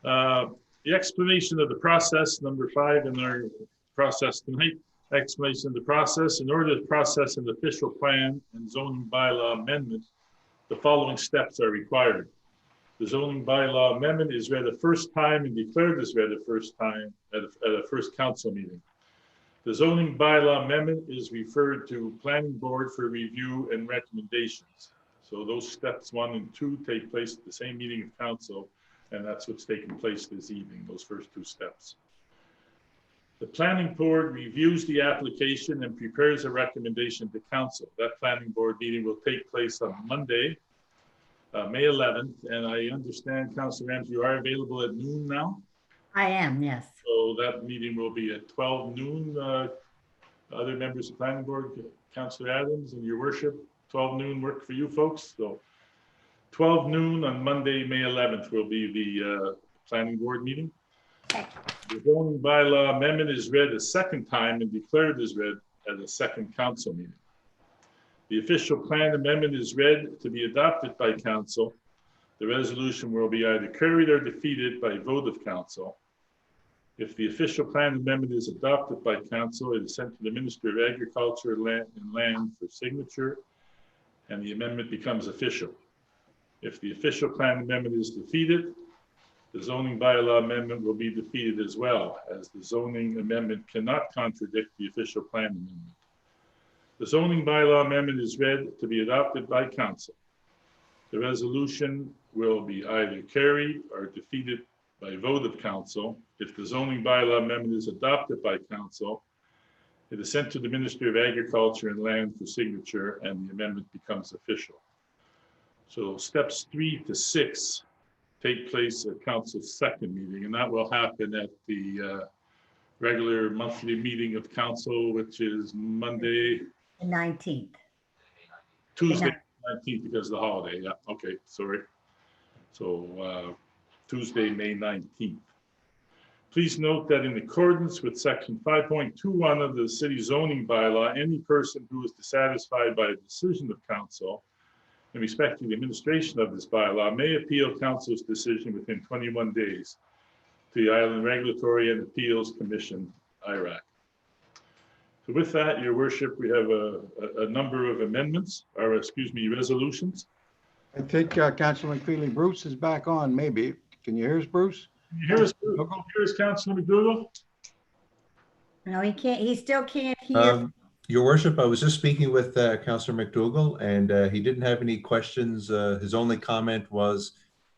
The explanation of the process, number 5 in our process tonight. Explanation of the process. In order to process an official plan and zoning bylaw amendment, the following steps are required. The zoning bylaw amendment is read the first time and declared as read the first time at a first council meeting. The zoning bylaw amendment is referred to planning board for review and recommendations. So those steps 1 and 2 take place at the same meeting of council, and that's what's taking place this evening, those first 2 steps. The planning board reviews the application and prepares a recommendation to council. That planning board meeting will take place on Monday, May 11th, and I understand, Councillor Rams, you are available at noon now? I am, yes. So that meeting will be at 12 noon. Other members of the planning board, Councillor Adams and Your Worship, 12 noon work for you folks? So 12 noon on Monday, May 11th will be the planning board meeting. The zoning bylaw amendment is read a second time and declared as read at a second council meeting. The official plan amendment is read to be adopted by council. The resolution will be either carried or defeated by vote of council. If the official plan amendment is adopted by council, it is sent to the Minister of Agriculture and Land for signature, and the amendment becomes official. If the official plan amendment is defeated, the zoning bylaw amendment will be defeated as well, as the zoning amendment cannot contradict the official plan amendment. The zoning bylaw amendment is read to be adopted by council. The resolution will be either carried or defeated by vote of council. If the zoning bylaw amendment is adopted by council, it is sent to the Ministry of Agriculture and Land for signature, and the amendment becomes official. So steps 3 to 6 take place at council's second meeting, and that will happen at the regular monthly meeting of council, which is Monday, The 19th. Tuesday, 19th, because of the holiday. Yeah, okay, sorry. So Tuesday, May 19th. Please note that in accordance with section 5.21 of the city zoning bylaw, any person who is dissatisfied by a decision of council in respect to the administration of this bylaw may appeal council's decision within 21 days to the Island Regulatory and Appeals Commission, IRAC. So with that, your worship, we have a number of amendments, or excuse me, resolutions. I think Councilor McFeely, Bruce is back on, maybe. Can you hear us, Bruce? Can you hear us, Councilor McDougall? No, he can't. He still can't hear. Your worship, I was just speaking with Councillor McDougall, and he didn't have any questions. His only comment was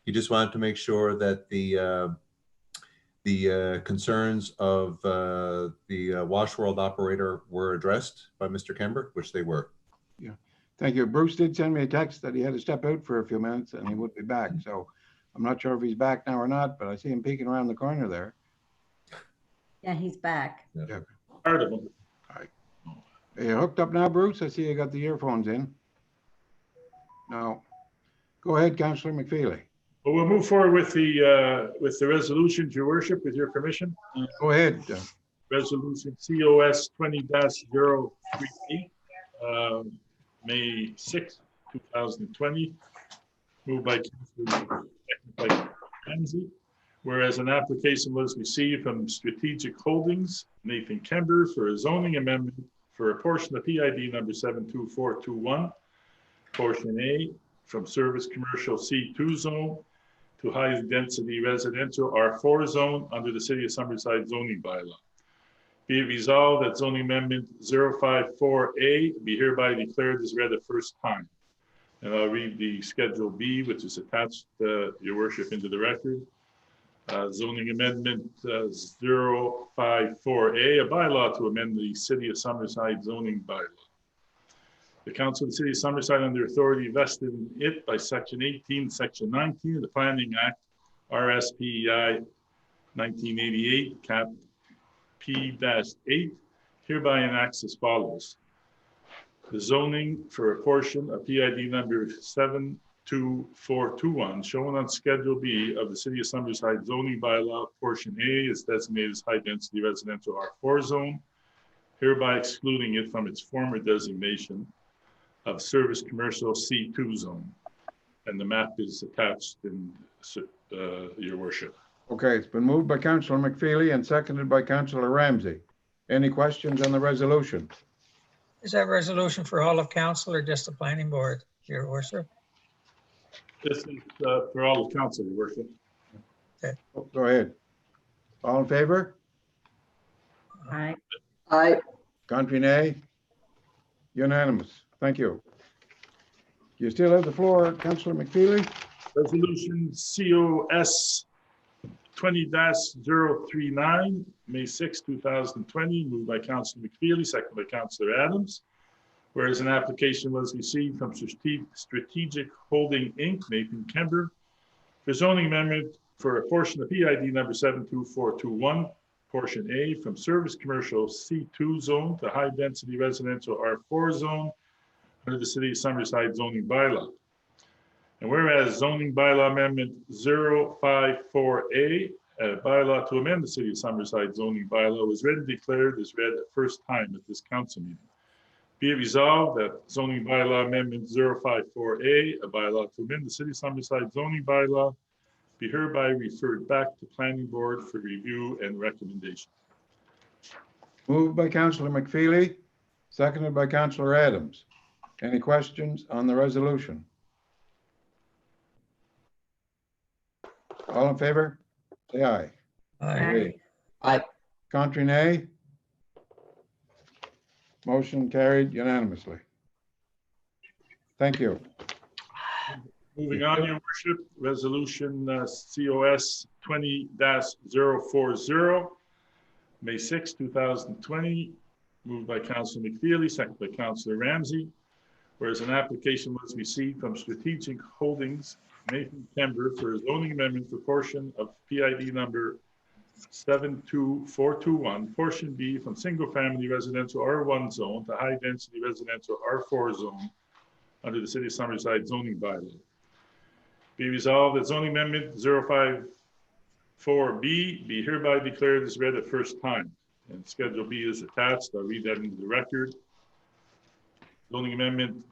he just wanted to make sure that the concerns of the Wash World operator were addressed by Mr. Kember, which they were. Yeah, thank you. Bruce did send me a text that he had to step out for a few minutes and he would be back. So I'm not sure if he's back now or not, but I see him peeking around the corner there. Yeah, he's back. Yeah. Part of them. All right. Are you hooked up now, Bruce? I see you got the earphones in. No. Go ahead, Councillor McFeely. Well, we'll move forward with the resolutions, your worship, with your permission. Go ahead. Resolution COS 20-038, May 6, 2020, moved by Councillor Ramsey. Whereas an application was received from Strategic Holdings, Nathan Kember, for a zoning amendment for a portion of PID number 72421, portion A, from service commercial C2 zone to high density residential R4 zone under the City of Summerside zoning bylaw. Be it resolved that zoning amendment 054A be hereby declared as read the first time. And I'll read the Schedule B, which is attached, your worship, into the record. Zoning amendment 054A, a bylaw to amend the City of Summerside zoning bylaw. The Council of the City of Summerside, under authority vested in it by Section 18, Section 19 of the Planning Act, RSPEI 1988, Cap P-8, hereby enacts as follows. The zoning for a portion of PID number 72421, shown on Schedule B of the City of Summerside zoning bylaw, portion A is designated as high density residential R4 zone, hereby excluding it from its former designation of service commercial C2 zone. And the map is attached in your worship. Okay, it's been moved by Councillor McFeely and seconded by Councillor Ramsey. Any questions on the resolution? Is that resolution for all of council or just the planning board, your worship? This is for all of council, your worship. Okay. Go ahead. All in favor? Aye. Aye. Contrary, nay? Unanimous. Thank you. You still have the floor, Councillor McFeely. Resolution COS 20-039, May 6, 2020, moved by Councillor McFeely, seconded by Councillor Adams. Whereas an application was received from Strategic Holding Inc., Nathan Kember, for zoning amendment for a portion of PID number 72421, portion A, from service commercial C2 zone to high density residential R4 zone under the City of Summerside zoning bylaw. And whereas zoning bylaw amendment 054A, a bylaw to amend the City of Summerside zoning bylaw, was read and declared as read at first time at this council meeting. Be it resolved that zoning bylaw amendment 054A, a bylaw to amend the City of Summerside zoning bylaw, be hereby referred back to Planning Board for review and recommendation. Moved by Councillor McFeely, seconded by Councillor Adams. Any questions on the resolution? All in favor? Say aye. Aye. Aye. Contrary, nay? Motion carried unanimously. Thank you. Moving on, your worship, resolution COS 20-040, May 6, 2020, moved by Councillor McFeely, seconded by Councillor Ramsey. Whereas an application was received from Strategic Holdings, Nathan Kember, for a zoning amendment for portion of PID number 72421, portion B, from single-family residential R1 zone to high-density residential R4 zone under the City of Summerside zoning bylaw. Be resolved that zoning amendment 054B be hereby declared as read at first time. And Schedule B is attached. I'll read that into the record. Zoning amendment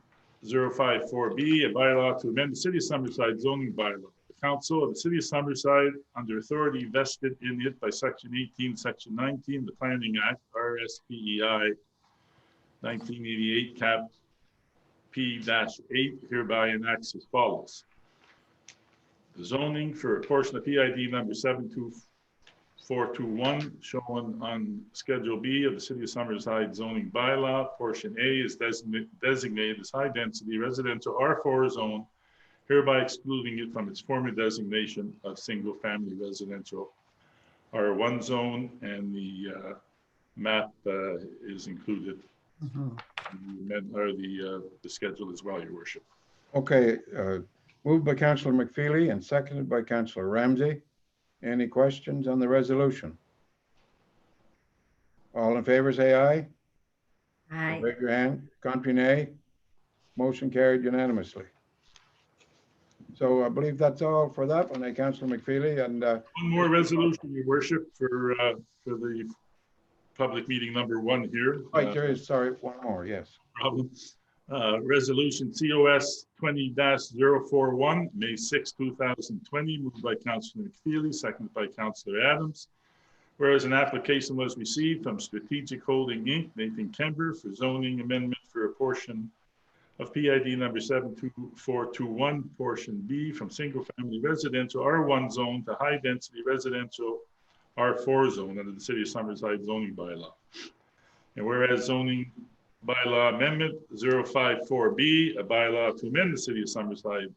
054B, a bylaw to amend the City of Summerside zoning bylaw. The Council of the City of Summerside, under authority vested in it by Section 18, Section 19, the Planning Act, RSPEI 1988, Cap P-8, hereby enacts as follows. The zoning for a portion of PID number 72421 shown on Schedule B of the City of Summerside zoning bylaw. Portion A is designated as high density residential R4 zone, hereby excluding it from its former designation of single family residential R1 zone, and the map is included or the schedule as well, your worship. Okay, moved by Councillor McFeely and seconded by Councillor Ramsey. Any questions on the resolution? All in favor, say aye. Aye. Raise your hand. Contrary, nay. Motion carried unanimously. So I believe that's all for that one, Councillor McFeely. And one more resolution, your worship, for the public meeting number 1 here. Right, there is, sorry, one more, yes. Problem. Resolution COS 20-041, May 6, 2020, moved by Councillor McFeely, seconded by Councillor Adams. Whereas an application was received from Strategic Holding Inc., Nathan Kember, for zoning amendment for a portion of PID number 72421, portion B, from single family residential R1 zone to high density residential R4 zone under the City of Summerside zoning bylaw. And whereas zoning bylaw amendment 054B, a bylaw to amend the City of Summerside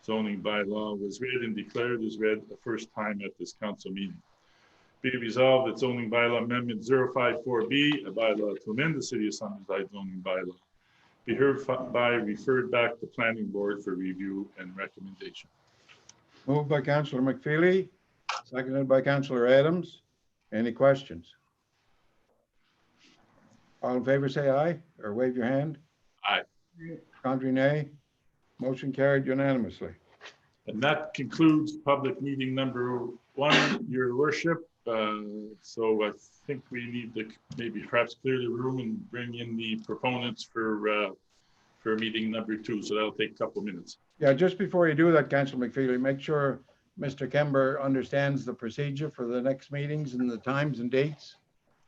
zoning bylaw, was read and declared as read the first time at this council meeting. Be it resolved that zoning bylaw amendment 054B, a bylaw to amend the City of Summerside zoning bylaw, be hereby referred back to Planning Board for review and recommendation. Moved by Councillor McFeely, seconded by Councillor Adams. Any questions? All in favor, say aye, or wave your hand. Aye. Contrary, nay. Motion carried unanimously. And that concludes public meeting number 1, your worship. So I think we need to maybe perhaps clear the room and bring in the proponents for meeting number 2. So that'll take a couple minutes. Yeah, just before you do that, Councillor McFeely, make sure Mr. Kember understands the procedure for the next meetings and the times and dates.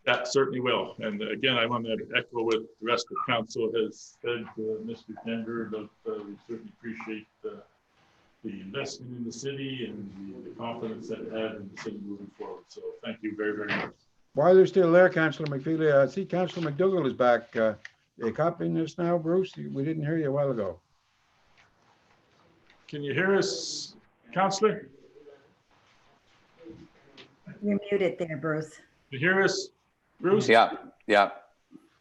That certainly will. And again, I want to echo what the rest of council has said, Mr. Kember, but we certainly appreciate the investment in the city and the confidence that it had in the city moving forward. So thank you very, very much. While they're still there, Councillor McFeely, I see Councillor McDougall is back. Are you copying this now, Bruce? We didn't hear you a while ago. Can you hear us, Councillor? You're muted there, Bruce. Can you hear us, Bruce? Yeah.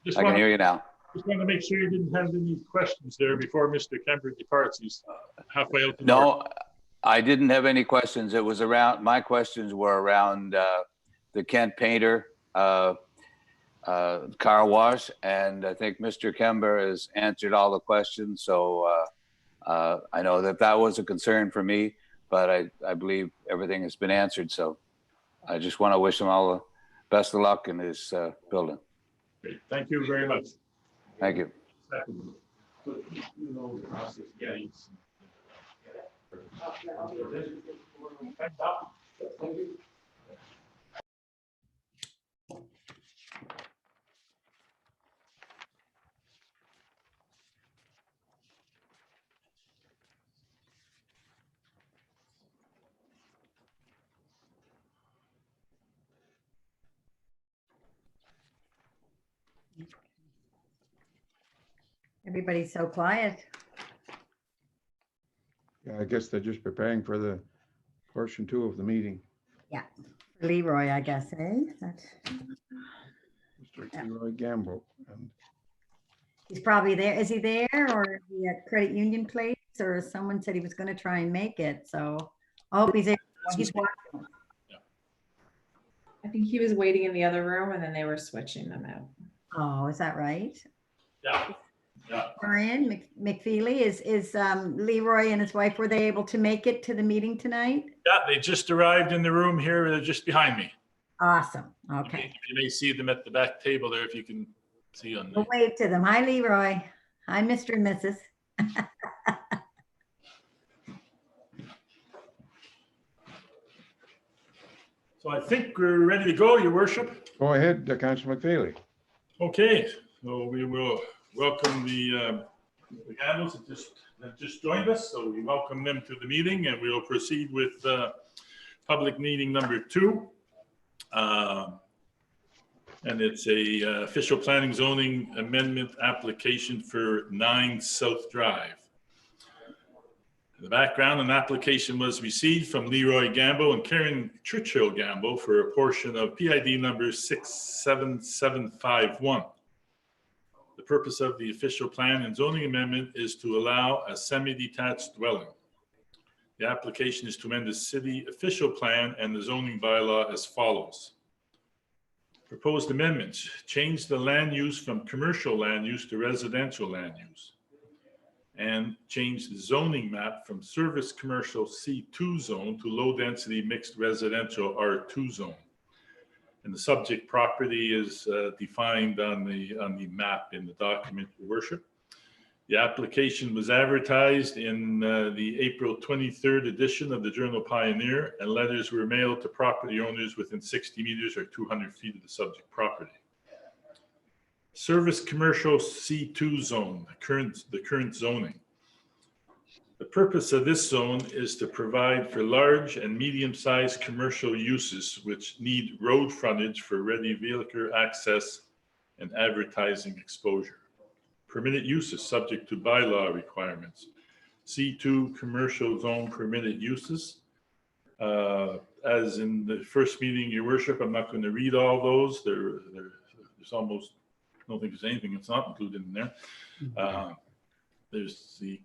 Just I can hear you now. Just want to make sure you didn't have any questions there before Mr. Kemper departs. He's halfway out the door. No, I didn't have any questions. It was around, my questions were around the Kent Painter car wash. And I think Mr. Kember has answered all the questions. So I know that was a concern for me, but I believe everything has been answered. So I just want to wish him all the best of luck in his building. Great. Thank you very much. Thank you. Everybody's so quiet. Yeah, I guess they're just preparing for the portion 2 of the meeting. Yeah. Leroy, I guess, eh? Mr. Leroy Gamble. And He's probably there. Is he there or is he at Credit Union Place or someone said he was going to try and make it. So I hope he's there. He's watching. I think he was waiting in the other room and then they were switching them out. Oh, is that right? Yeah. Yeah. Brian McFeely, is Leroy and his wife, were they able to make it to the meeting tonight? Yeah, they just arrived in the room here. They're just behind me. Awesome. Okay. You may see them at the back table there if you can see on We'll the. wave to them. Hi, Leroy. Hi, Mr. and Mrs. So I think we're ready to go, Your Worship. go ahead, Councillor McFeely. Okay, so we will welcome the Gambles that just joined us. So we welcome them to the meeting and we'll proceed with public meeting number 2. And it's a official planning zoning amendment application for 9 South Drive. The background, an application was received from Leroy Gamble and Karen Churchill Gamble for a portion of PID number 67751. The purpose of the official plan and zoning amendment is to allow a semi-detached dwelling. The application is to amend the city official plan and the zoning bylaw as follows. Proposed amendments: change the land use from commercial land use to residential land use, and change the zoning map from service commercial C2 zone to low density mixed residential R2 zone. And the subject property is defined on the map in the document, Your Worship. The application was advertised in the April 23rd edition of the Journal Pioneer, and letters were mailed to property owners within 60 meters or 200 feet of the subject property. Service commercial C2 zone, the current zoning. The purpose of this zone is to provide for large and medium-sized commercial uses which need road frontage for ready vehicular access and advertising exposure. Permitted uses subject to bylaw requirements. C2 commercial zone permitted uses. As in the first meeting, Your Worship, I'm not going to read all those. There's almost, I don't think there's anything that's not included in there. There's the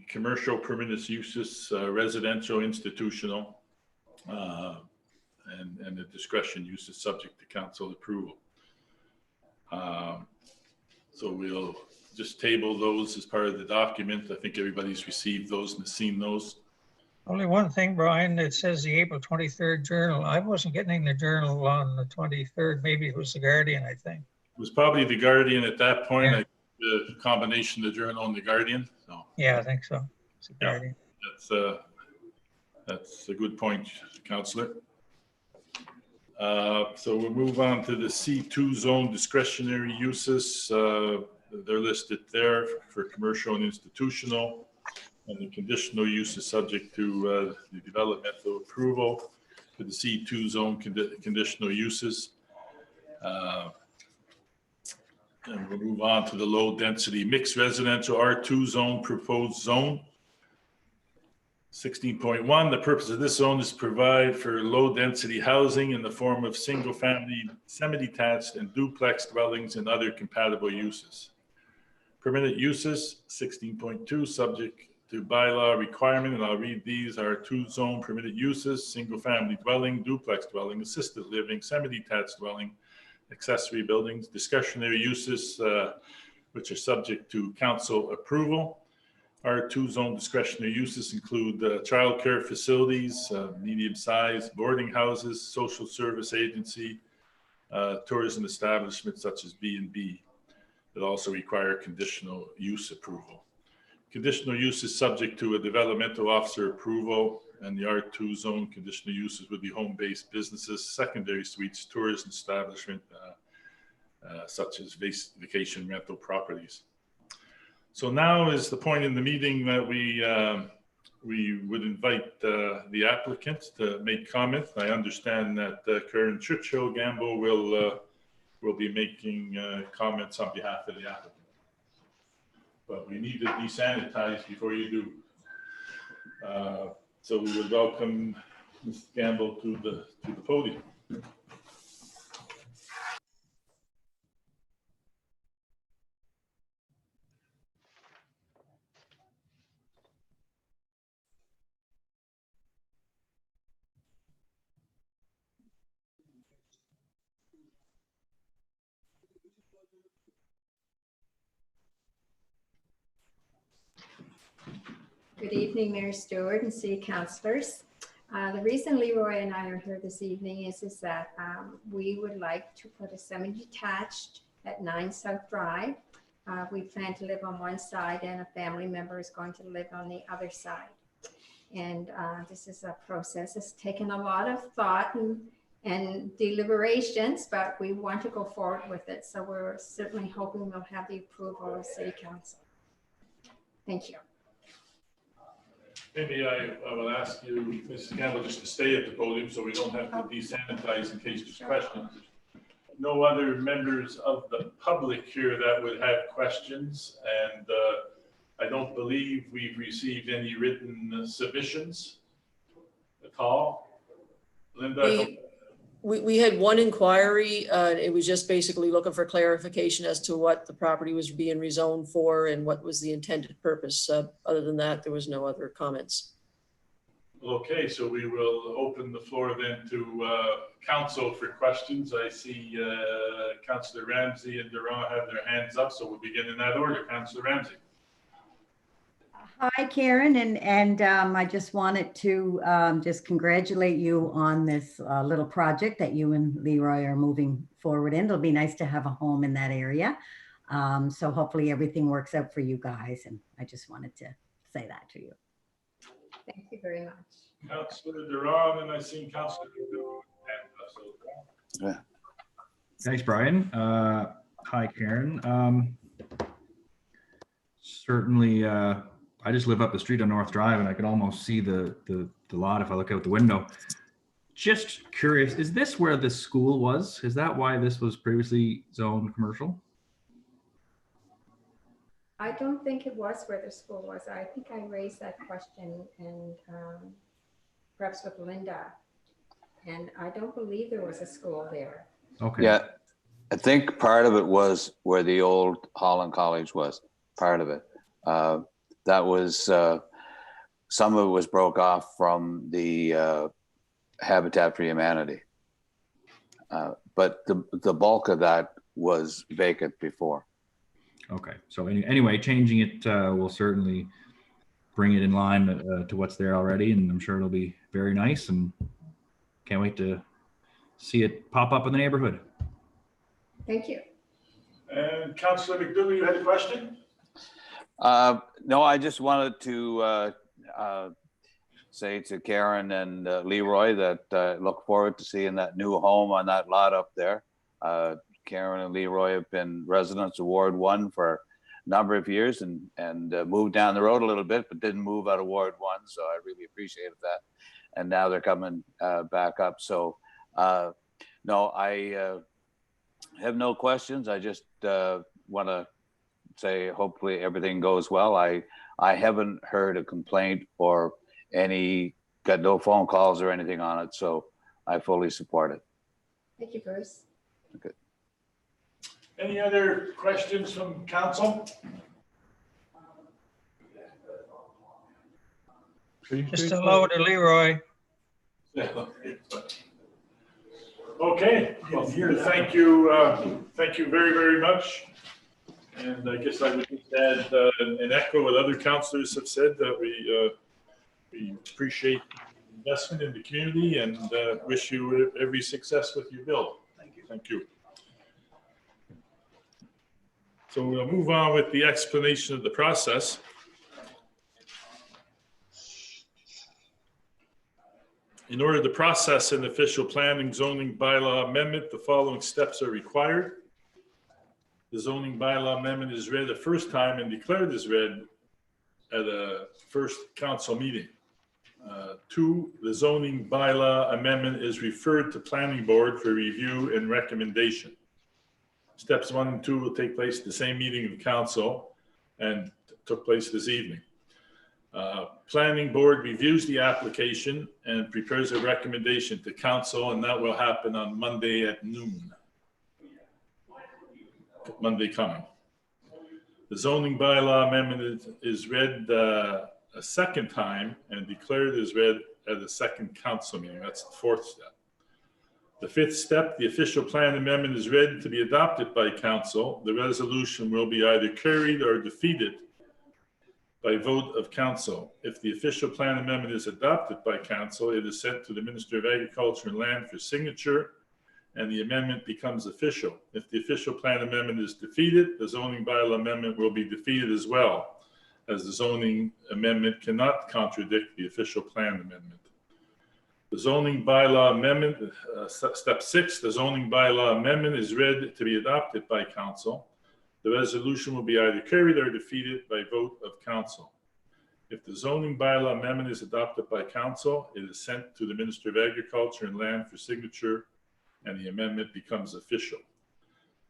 commercial permitted uses, residential, institutional, and the discretion uses subject to council approval. So we'll just table those as part of the document. I think everybody's received those and seen those. Only one thing, Brian, it says the April 23rd Journal. I wasn't getting the Journal on the 23rd. Maybe it was the Guardian, I think. It was probably the Guardian at that point. Yeah. The combination of the Journal and the Guardian. So yeah, I think so. It's the Guardian. That's a good point, Councillor. So we'll move on to the C2 zone discretionary uses. They're listed there for commercial and institutional, and the conditional use is subject to the developmental approval for the C2 zone conditional uses. And we'll move on to the low density mixed residential R2 zone proposed zone. 16.1, the purpose of this zone is to provide for low density housing in the form of single family, semi-detached and duplex dwellings and other compatible uses. Permitted uses, 16.2, subject to bylaw requirement, and I'll read these, R2 zone permitted uses: single family dwelling, duplex dwelling, assisted living, semi-detached dwelling, accessory buildings. Discretionary uses, which are subject to council approval. R2 zone discretionary uses include childcare facilities, medium-sized boarding houses, social service agency, tourism establishments such as B&B that also require conditional use approval. Conditional use is subject to a developmental officer approval, and the R2 zone conditional uses would be home-based businesses, secondary suites, tourism establishment, such as vacation rental properties. So now is the point in the meeting that we would invite the applicant to make comment. I understand that Karen Churchill Gamble will be making comments on behalf of the applicant. but we need to desanitize before you do. So we would welcome Ms. Gamble to the podium. Good evening, Mayor Stewart and City Councillors. The reason Leroy and I are here this evening is that we would like to put a semi-detached at 9 South Drive. We plan to live on one side and a family member is going to live on the other side. And this is a process. It's taken a lot of thought and deliberations, but we want to go forward with it. So we're certainly hoping we'll have the approval of City Council. Thank you. Maybe I will ask you, Mrs. Gamble, just to stay at the podium so we don't have to desanitize in case there's questions. No other members of the public here that would have questions, and I don't believe we've received any written submissions at all. Linda? We had one inquiry. It was just basically looking for clarification as to what the property was being rezoned for and what was the intended purpose. Other than that, there was no other comments. Okay, so we will open the floor then to council for questions. I see Councillor Ramsey and Durand have their hands up, so we'll begin in that order. Councillor Ramsey. Hi, Karen, and I just wanted to just congratulate you on this little project that you and Leroy are moving forward in. It'll be nice to have a home in that area. So hopefully everything works out for you guys, and I just wanted to say that to you. Thank you very much. Councillor Durand, and I see Councillor. Yeah. Thanks, Brian. Hi, Karen. Certainly. I just live up the street on North Drive and I can almost see the lot if I look out the window. Just curious, is this where the school was? Is that why this was previously zoned commercial? I don't think it was where the school was. I think I raised that question and perhaps with Linda. And I don't believe there was a school there. Okay. Yeah, I think part of it was where the old Holland College was, part of it. That was, some of it was broke off from the Habitat for Humanity. But the bulk of that was vacant before. Okay, so anyway, changing it will certainly bring it in line to what's there already, and I'm sure it'll be very nice, and can't wait to see it pop up in the neighborhood. Thank you. And Councillor McDougall, you had a question? No, I just wanted to say to Karen and Leroy that I look forward to seeing that new home on that lot up there. Karen and Leroy have been residents of Ward 1 for a number of years and moved down the road a little bit, but didn't move out of Ward 1. So I really appreciated that. And now they're coming back up. So no, I have no questions. I just want to say hopefully everything goes well. I haven't heard a complaint or got no phone calls or anything on it. So I fully support it. Thank you, Bruce. Okay. Any other questions from council? Just hello to Leroy. Okay, well, thank you very, very much. And I guess I would just add and echo what other councillors have said, that we appreciate the investment in the community and wish you every success with your build. Thank you. Thank you. So we'll move on with the explanation of the process. In order to process an official planning zoning bylaw amendment, the following steps are required. The zoning bylaw amendment is read the first time and declared as read at a first council meeting. 2, the zoning bylaw amendment is referred to planning board for review and recommendation. Steps 1 and 2 will take place at the same meeting of the council. and took place this evening. Planning board reviews the application and prepares a recommendation to council, and that will happen on Monday at noon. Monday coming. The zoning bylaw amendment is read a second time and declared as read at the second council meeting. That's the fourth step. The fifth step, the official plan amendment is read to be adopted by council. The resolution will be either carried or defeated by vote of council. If the official plan amendment is adopted by council, it is sent to the Minister of Agriculture and Land for signature, and the amendment becomes official. If the official plan amendment is defeated, the zoning bylaw amendment will be defeated as well, as the zoning amendment cannot contradict the official plan amendment. The zoning bylaw amendment, step 6, the zoning bylaw amendment is read to be adopted by council. The resolution will be either carried or defeated by vote of council. If the zoning bylaw amendment is adopted by council, it is sent to the Minister of Agriculture and Land for signature, and the amendment becomes official.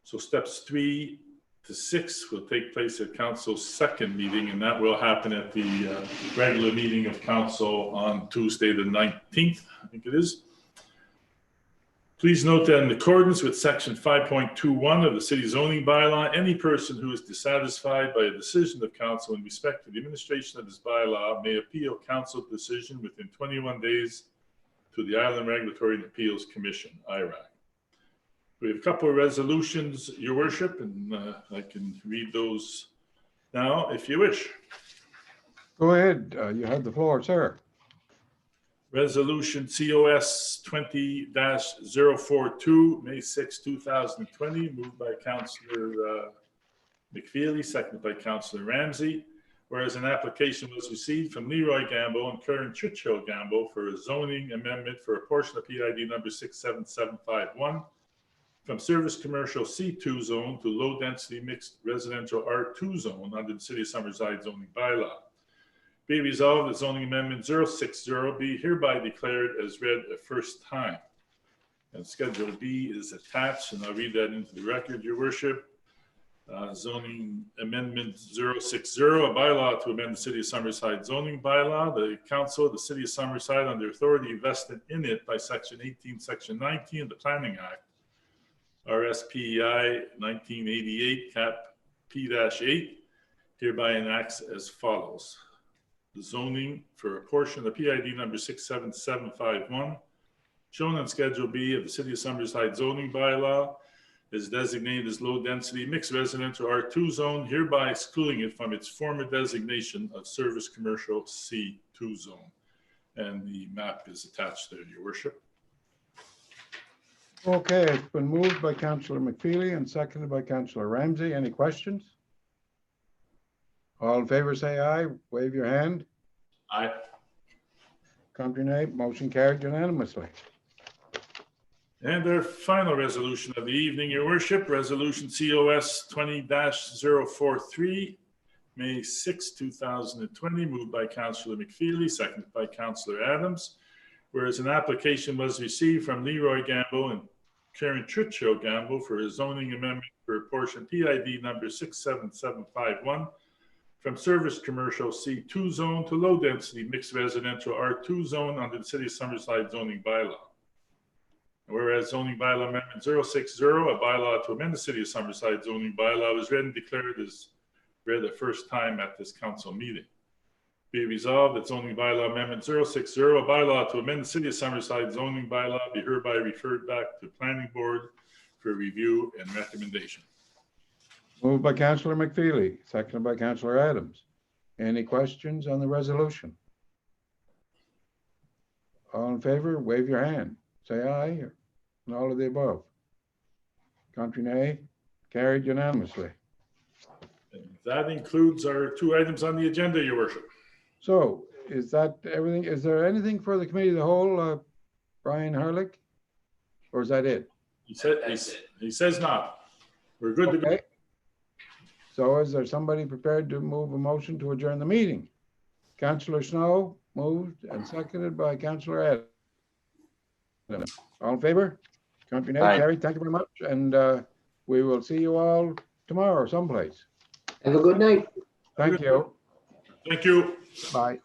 So steps 3 to 6 will take place at council's second meeting, and that will happen at the regular meeting of council on Tuesday the 19th, I think it is. Please note that in accordance with section 5.21 of the city zoning bylaw, any person who is dissatisfied by a decision of council in respect to the administration of this bylaw may appeal council decision within 21 days to the Island Regulatory and Appeals Commission, IRAC. We have a couple of resolutions, Your Worship, and I can read those now if you wish. Go ahead. You have the floor, sir. Resolution COS 20-042, May 6, 2020, moved by Councillor McFeely, seconded by Councillor Ramsey. Whereas an application was received from Leroy Gamble and Karen Churchill Gamble for a zoning amendment for a portion of PID number 67751 from service commercial C2 zone to low density mixed residential R2 zone under the City of Summerside zoning bylaw. Be resolved that zoning amendment 060 be hereby declared as read a first time. And Schedule B is attached, and I'll read that into the record, Your Worship. Zoning amendment 060, a bylaw to amend the City of Summerside zoning bylaw. The Council of the City of Summerside, under authority vested in it by Section 18, Section 19 of the Planning Act, RSPEI 1988, Cap P-8, hereby enacts as follows. The zoning for a portion of PID number 67751, shown on Schedule B of the City of Summerside zoning bylaw, is designated as low density mixed residential R2 zone, hereby excluding it from its former designation of service commercial C2 zone. And the map is attached there, Your Worship. Okay, it's been moved by Councillor McFeely and seconded by Councillor Ramsey. Any questions? All in favor, say aye. Wave your hand. Aye. Contrary nay. Motion carried unanimously. And our final resolution of the evening, Your Worship, Resolution COS 20-043, May 6, 2020, moved by Councillor McFeely, seconded by Councillor Adams. Whereas an application was received from Leroy Gamble and Karen Churchill Gamble for a zoning amendment for a portion PID number 67751 from service commercial C2 zone to low density mixed residential R2 zone under the City of Summerside zoning bylaw. Whereas zoning bylaw amendment 060, a bylaw to amend the City of Summerside zoning bylaw, was read and declared as read the first time at this council meeting. Be resolved that zoning bylaw amendment 060, a bylaw to amend the City of Summerside zoning bylaw, be hereby referred back to Planning Board for review and recommendation. Moved by Councillor McFeely, seconded by Councillor Adams. Any questions on the resolution? All in favor, wave your hand. Say aye, and all of the above. Contrary nay, carried unanimously. And that includes our 2 items on the agenda, Your Worship. So is that everything? Is there anything for the committee of the whole, Brian Harlick? Or is that it? He says not. We're good to go. So is there somebody prepared to move a motion to adjourn the meeting? Councillor Snow moved and seconded by Councillor Adams. All in favor? Contrary nay, carried. Thank you very much. And we will see you all tomorrow someplace. Have a good night. Thank you. Thank you. Bye.